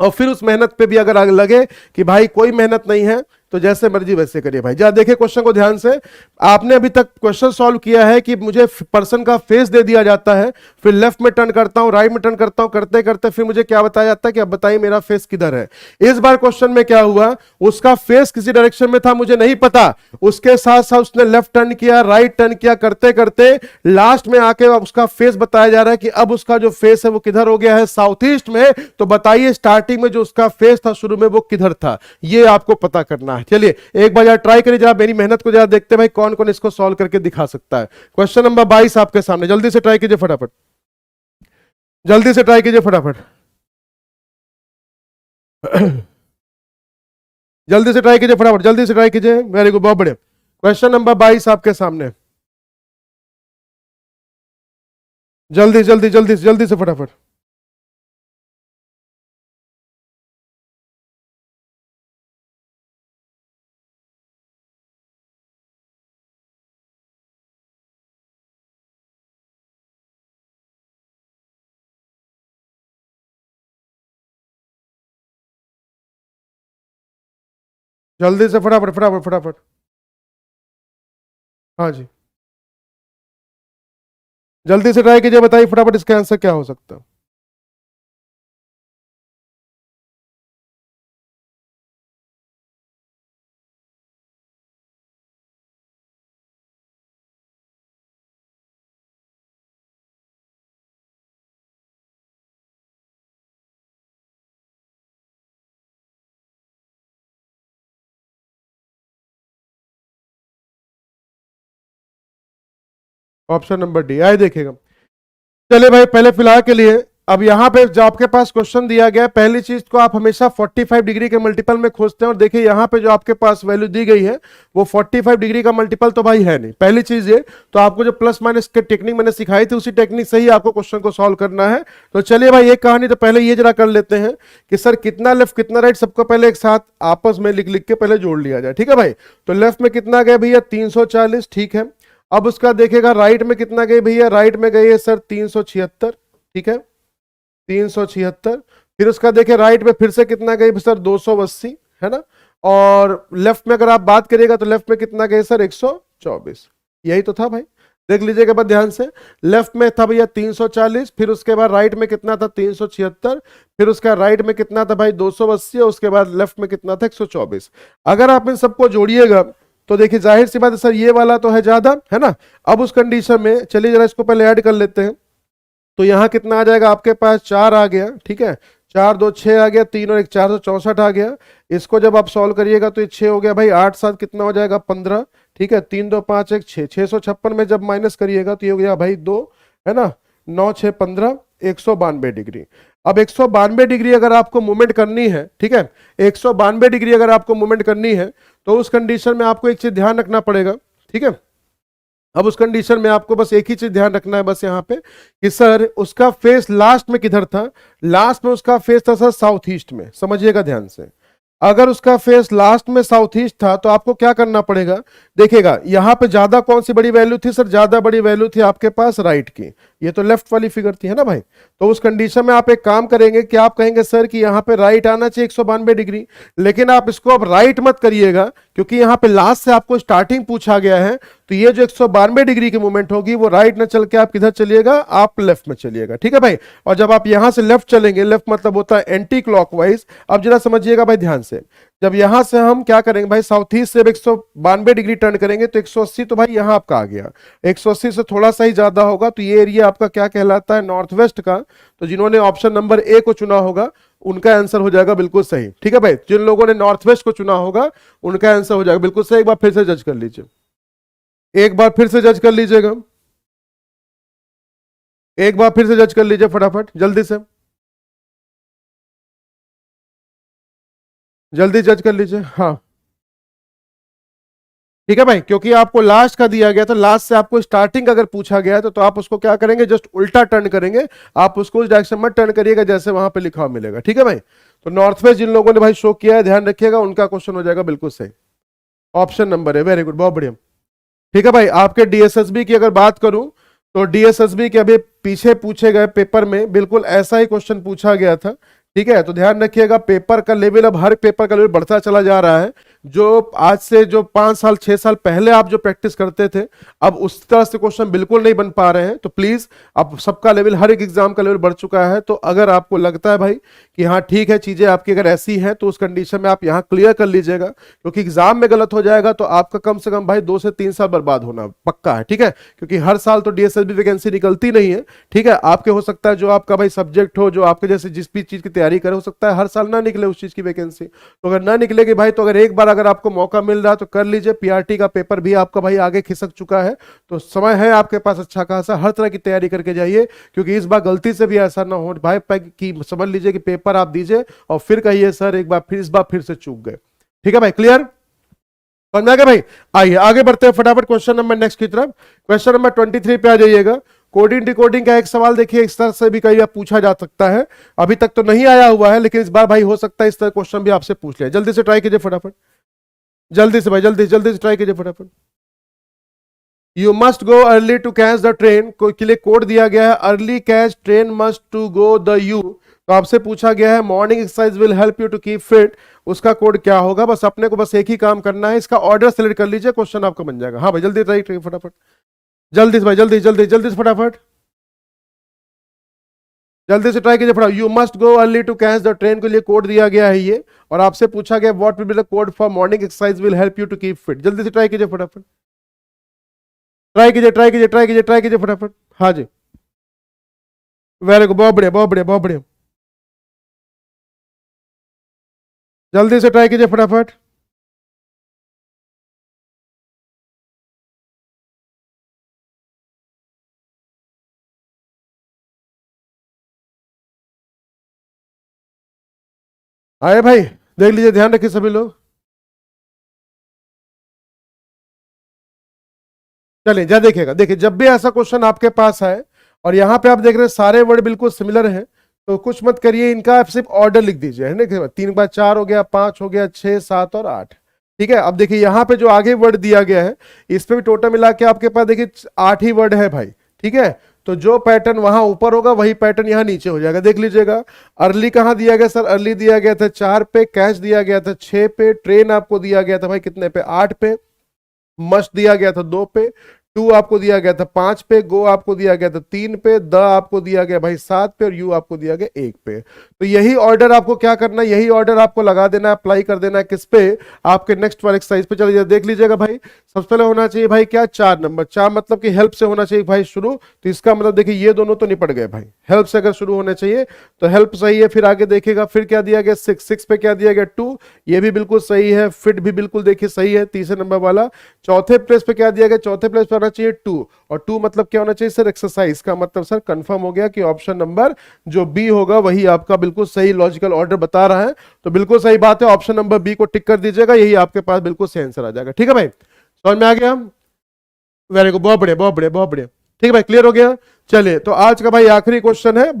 और फिर उस मेहनत पे भी अगर लगे कि भाई कोई मेहनत नहीं है तो जैसे मर्जी वैसे करिए भाई। जरा देखिए क्वेश्चन को ध्यान से, आपने अभी तक क्वेश्चन सॉल्व किया है कि मुझे पर्सन का फेस दे दिया जाता है, फिर लेफ्ट में टर्न करता हूं, राइट में टर्न करता हूं, करते करते फिर मुझे क्या बताया जाता है कि अब बताइए मेरा फेस किधर है। इस बार क्वेश्चन में क्या हुआ, उसका फेस किसी डायरेक्शन में था मुझे नहीं पता, उसके साथ साथ उसने लेफ्ट टर्न किया, राइट टर्न किया, करते करते लास्ट में आके उसका फेस बताया जा रहा है कि अब उसका जो फेस है वो किधर हो गया है, साउथ ईस्ट में। तो बताइए स्टार्टिंग में जो उसका फेस था शुरू में वो किधर था, ये आपको पता करना है। चलिए एक बार जरा ट्राई करिए, जरा मेरी मेहनत को जरा देखते हैं भाई कौन कौन इसको सॉल्व करके दिखा सकता है। क्वेश्चन नंबर 22 आपके सामने, जल्दी से ट्राई कीजिए फटाफट, जल्दी से ट्राई कीजिए फटाफट। जल्दी से ट्राई कीजिए फटाफट, जल्दी से ट्राई कीजिए, वेरी गुड, बहुत बढ़िया। क्वेश्चन नंबर 22 आपके सामने, जल्दी जल्दी जल्दी जल्दी से फटाफट। जल्दी से फटाफट फटाफट फटाफट। हाँ जी, जल्दी से ट्राई कीजिए, बताइए फटाफट इसका आंसर क्या हो सकता है। ऑप्शन नंबर डी, आए देखेगा। चलिए भाई, पहले फिलहाल के लिए अब यहाँ पे जो आपके पास क्वेश्चन दिया गया है, पहली चीज को आप हमेशा 45 डिग्री के मल्टीपल में खोजते हैं, और देखिए यहाँ पे जो आपके पास वैल्यू दी गई है वो 45 डिग्री का मल्टीपल तो भाई है नहीं, पहली चीज ये। तो आपको जो प्लस माइनस के टेक्निक मैंने सिखाई थी उसी टेक्निक से ही आपको क्वेश्चन को सॉल्व करना है। तो चलिए भाई एक कहानी, तो पहले ये जरा कर लेते हैं कि सर कितना लेफ्ट कितना राइट, सबको पहले एक साथ आपस में लिख लिख के पहले जोड़ लिया जाए, ठीक है भाई। तो लेफ्ट में कितना गया भैया 340, ठीक है। अब उसका देखेगा राइट में कितना गए भैया, राइट में गए सर 376, ठीक है 376। फिर उसका देखिए राइट में फिर से कितना गए सर 280, है ना। और लेफ्ट में अगर आप बात करिएगा तो लेफ्ट में कितना गए सर 124, यही तो था भाई, देख लीजिएगा बाद ध्यान से। लेफ्ट में था भैया 340, फिर उसके बाद राइट में कितना था 376, फिर उसका राइट में कितना था भाई 280, और उसके बाद लेफ्ट में कितना था 124। अगर आप इन सबको जोड़िएगा तो देखिए जाहिर सी बात है सर ये वाला तो है ज्यादा, है ना। अब उस कंडीशन में चलिए जरा इसको पहले ऐड कर लेते हैं। तो यहां कितना आ जाएगा आपके पास 4 आ गया, ठीक है, 4 2 6 आ गया, 3 और 1 464 आ गया। इसको जब आप सॉल्व करिएगा तो ये 6 हो गया भाई, 8 7 कितना हो जाएगा 15, ठीक है, 3 2 5 1 6, 656 में जब माइनस करिएगा तो ये हो गया भाई 2, है ना, 9 6 15, 192 डिग्री। अब 192 डिग्री अगर आपको मूवमेंट करनी है, ठीक है, 192 डिग्री अगर आपको मूवमेंट करनी है तो उस कंडीशन में आपको एक चीज ध्यान रखना पड़ेगा, ठीक है। अब उस कंडीशन में आपको बस एक ही चीज ध्यान रखना है बस यहाँ पे कि सर उसका फेस लास्ट में किधर था, लास्ट में उसका फेस था सर साउथ ईस्ट में, समझिएगा ध्यान से। अगर उसका फेस लास्ट में साउथ ईस्ट था तो आपको क्या करना पड़ेगा, देखिएगा यहां पे ज्यादा कौन सी बड़ी वैल्यू थी सर, ज्यादा बड़ी वैल्यू थी आपके पास राइट की, ये तो लेफ्ट वाली फिगर थी, है ना भाई। तो उस कंडीशन में आप एक काम करेंगे कि आप कहेंगे सर कि यहाँ पे राइट आना चाहिए 192 डिग्री, लेकिन आप इसको अब राइट मत करिएगा क्योंकि यहाँ पे लास्ट से आपको स्टार्टिंग पूछा गया है। तो ये जो 192 डिग्री की मूवमेंट होगी वो राइट न चल के आप किधर चलिएगा, आप लेफ्ट में चलिएगा, ठीक है भाई। और जब आप यहां से लेफ्ट चलेंगे, लेफ्ट मतलब होता है एंटी क्लॉकवाइज। अब जरा समझिएगा भाई ध्यान से, जब यहां से हम क्या करेंगे भाई साउथ ईस्ट से 192 डिग्री टर्न करेंगे तो 180 तो भाई यहां आपका आ गया, 180 से थोड़ा सा ही ज्यादा होगा तो ये एरिया आपका क्या कहलाता है, नॉर्थ वेस्ट का। तो जिन्होंने ऑप्शन नंबर ए को चुना होगा उनका आंसर हो जाएगा बिल्कुल सही, ठीक है भाई। जिन लोगों ने नॉर्थ वेस्ट को चुना होगा उनका आंसर हो जाएगा बिल्कुल सही। एक बार फिर से जज कर लीजिए, एक बार फिर से जज कर लीजिएगा, एक बार फिर से जज कर लीजिए फटाफट जल्दी से, जल्दी जज कर लीजिए। हाँ ठीक है भाई, क्योंकि आपको लास्ट का दिया गया था, लास्ट से आपको स्टार्टिंग अगर पूछा गया तो आप उसको क्या करेंगे, जस्ट उल्टा टर्न करेंगे। आप उसको उस डायरेक्शन में टर्न करिएगा जैसे वहां पे लिखा हुआ मिलेगा, ठीक है भाई। तो नॉर्थ वेस्ट जिन लोगों ने भाई शो किया है ध्यान रखिएगा, उनका क्वेश्चन हो जाएगा बिल्कुल सही, ऑप्शन नंबर है, वेरी गुड, बहुत बढ़िया। ठीक है भाई, आपके डीएसएसबी की अगर बात करूं तो डीएसएसबी के अभी पीछे पूछे गए पेपर में बिल्कुल ऐसा ही क्वेश्चन पूछा गया था, ठीक है। तो ध्यान रखिएगा पेपर का लेवल, अब हर पेपर का लेवल बढ़ता चला जा रहा है। जो आज से जो 5 साल 6 साल पहले आप जो प्रैक्टिस करते थे अब उस तरह से क्वेश्चन बिल्कुल नहीं बन पा रहे हैं। तो प्लीज अब सबका लेवल, हर एक एग्जाम का लेवल बढ़ चुका है। तो अगर आपको लगता है भाई कि हाँ ठीक है चीजें आपकी अगर ऐसी हैं तो उस कंडीशन में आप यहाँ क्लियर कर लीजिएगा, क्योंकि एग्जाम में गलत हो जाएगा तो आपका कम से कम भाई 2 से 3 साल बर्बाद होना पक्का है, ठीक है। क्योंकि हर साल तो डीएसएसबी वैकेंसी निकलती नहीं है, ठीक है। आपके हो सकता है जो आपका भाई सब्जेक्ट हो, जो आपके जैसे जिस भी चीज की तैयारी करे, हो सकता है हर साल ना निकले उस चीज की वैकेंसी। तो अगर ना निकलेगी भाई तो अगर एक बार अगर आपको मौका मिल रहा है तो कर लीजिए। पीआरटी का पेपर भी आपका भाई आगे खिसक चुका है, तो समय है आपके पास अच्छा खासा, हर तरह की तैयारी करके जाइए। क्योंकि इस बार गलती से भी ऐसा ना हो भाई कि समझ लीजिए कि पेपर आप दीजिए और फिर कहिए सर एक बार फिर इस बार फिर से चूक गए, ठीक है भाई, क्लियर समझ में आ गया भाई। आइए आगे बढ़ते हैं फटाफट क्वेश्चन नंबर नेक्स्ट की तरफ। क्वेश्चन नंबर 23 पे आ जाइएगा। कोडिंग डिकोडिंग का एक सवाल देखिए, इस तरह से भी कई बार पूछा जा सकता है, अभी तक तो नहीं आया हुआ है लेकिन इस बार भाई हो सकता है इस तरह क्वेश्चन भी आपसे पूछ ले। जल्दी से ट्राई कीजिए फटाफट, जल्दी से भाई, जल्दी जल्दी से ट्राई कीजिए फटाफट। You must go early to catch the train के लिए कोड दिया गया है, early catch train must to go the you. तो आपसे पूछा गया है morning exercise will help you to keep fit, उसका कोड क्या होगा। बस अपने को बस एक ही काम करना है, इसका ऑर्डर सेलेक्ट कर लीजिए, क्वेश्चन आपका बन जाएगा। हाँ भाई जल्दी ट्राई करिए फटाफट, जल्दी से भाई, जल्दी जल्दी जल्दी से फटाफट, जल्दी से ट्राई कीजिए फटाफट। You must go early to catch the train के लिए कोड दिया गया है ये, और आपसे पूछा गया what will be the code for morning exercise will help you to keep fit. जल्दी से ट्राई कीजिए फटाफट, ट्राई कीजिए ट्राई कीजिए ट्राई कीजिए ट्राई कीजिए फटाफट। हाँ जी, वेरी गुड, बहुत बढ़िया बहुत बढ़िया बहुत बढ़िया, जल्दी से ट्राई कीजिए फटाफट। आए भाई, देख लीजिए, ध्यान रखिए सभी लोग। चलिए जा देखिएगा, देखिए जब भी ऐसा क्वेश्चन आपके पास है और यहाँ पे आप देख रहे हैं सारे वर्ड बिल्कुल सिमिलर हैं, तो कुछ मत करिए, इनका आप सिर्फ ऑर्डर लिख दीजिए, है ना। 3 के बाद 4 हो गया, 5 हो गया, 6, 7 और 8। ठीक है, अब देखिए यहाँ पे जो आगे वर्ड दिया गया है, इसमें भी टोटल मिला के आपके पास देखिए 8 ही वर्ड है भाई। ठीक है, तो जो पैटर्न वहां ऊपर होगा वही पैटर्न यहाँ नीचे हो जाएगा, देख लीजिएगा। अर्ली कहाँ दिया गया सर? अर्ली दिया गया था 4 पे, कैश दिया गया था 6 पे, ट्रेन आपको दिया गया था भाई कितने पे? 8 पे, मस्ट दिया गया था 2 पे, टू आपको दिया गया था 5 पे, गो आपको दिया गया था 3 पे, द आपको दिया गया भाई 7 पे, और यू आपको दिया गया 1 पे। तो यही ऑर्डर आपको क्या करना है, यही ऑर्डर आपको लगा देना है, अप्लाई कर देना है किस पे? आपके नेक्स्ट वाले एक्सरसाइज पे। चलिए देख लीजिएगा भाई, सबसे पहले होना चाहिए भाई क्या? 4 नंबर। 4 मतलब कि हेल्प से होना चाहिए भाई शुरू, तो इसका मतलब देखिए ये दोनों तो निपट गए भाई, हेल्प से अगर शुरू होने चाहिए तो हेल्प सही है। फिर आगे देखिएगा, फिर क्या दिया गया? 6 पे क्या दिया गया? 2, ये भी बिल्कुल सही है। फिट भी बिल्कुल देखिए सही है, तीसरे नंबर वाला। चौथे प्लेस पे क्या दिया गया? चौथे प्लेस पे होना चाहिए 2, और 2 मतलब क्या होना चाहिए सर? एक्सरसाइज का मतलब सर कंफर्म हो गया कि ऑप्शन नंबर जो बी होगा वही आपका बिल्कुल सही लॉजिकल ऑर्डर बता रहा है। तो बिल्कुल सही बात है, ऑप्शन नंबर बी को टिक कर दीजिएगा, यही आपके पास बिल्कुल सही आंसर आ जाएगा। ठीक है भाई, समझ में आ गया? वेरी गुड, बहुत बढ़िया बहुत बढ़िया बहुत बढ़िया। ठीक है भाई, क्लियर हो गया। चलिए तो आज का भाई आखिरी क्वेश्चन है।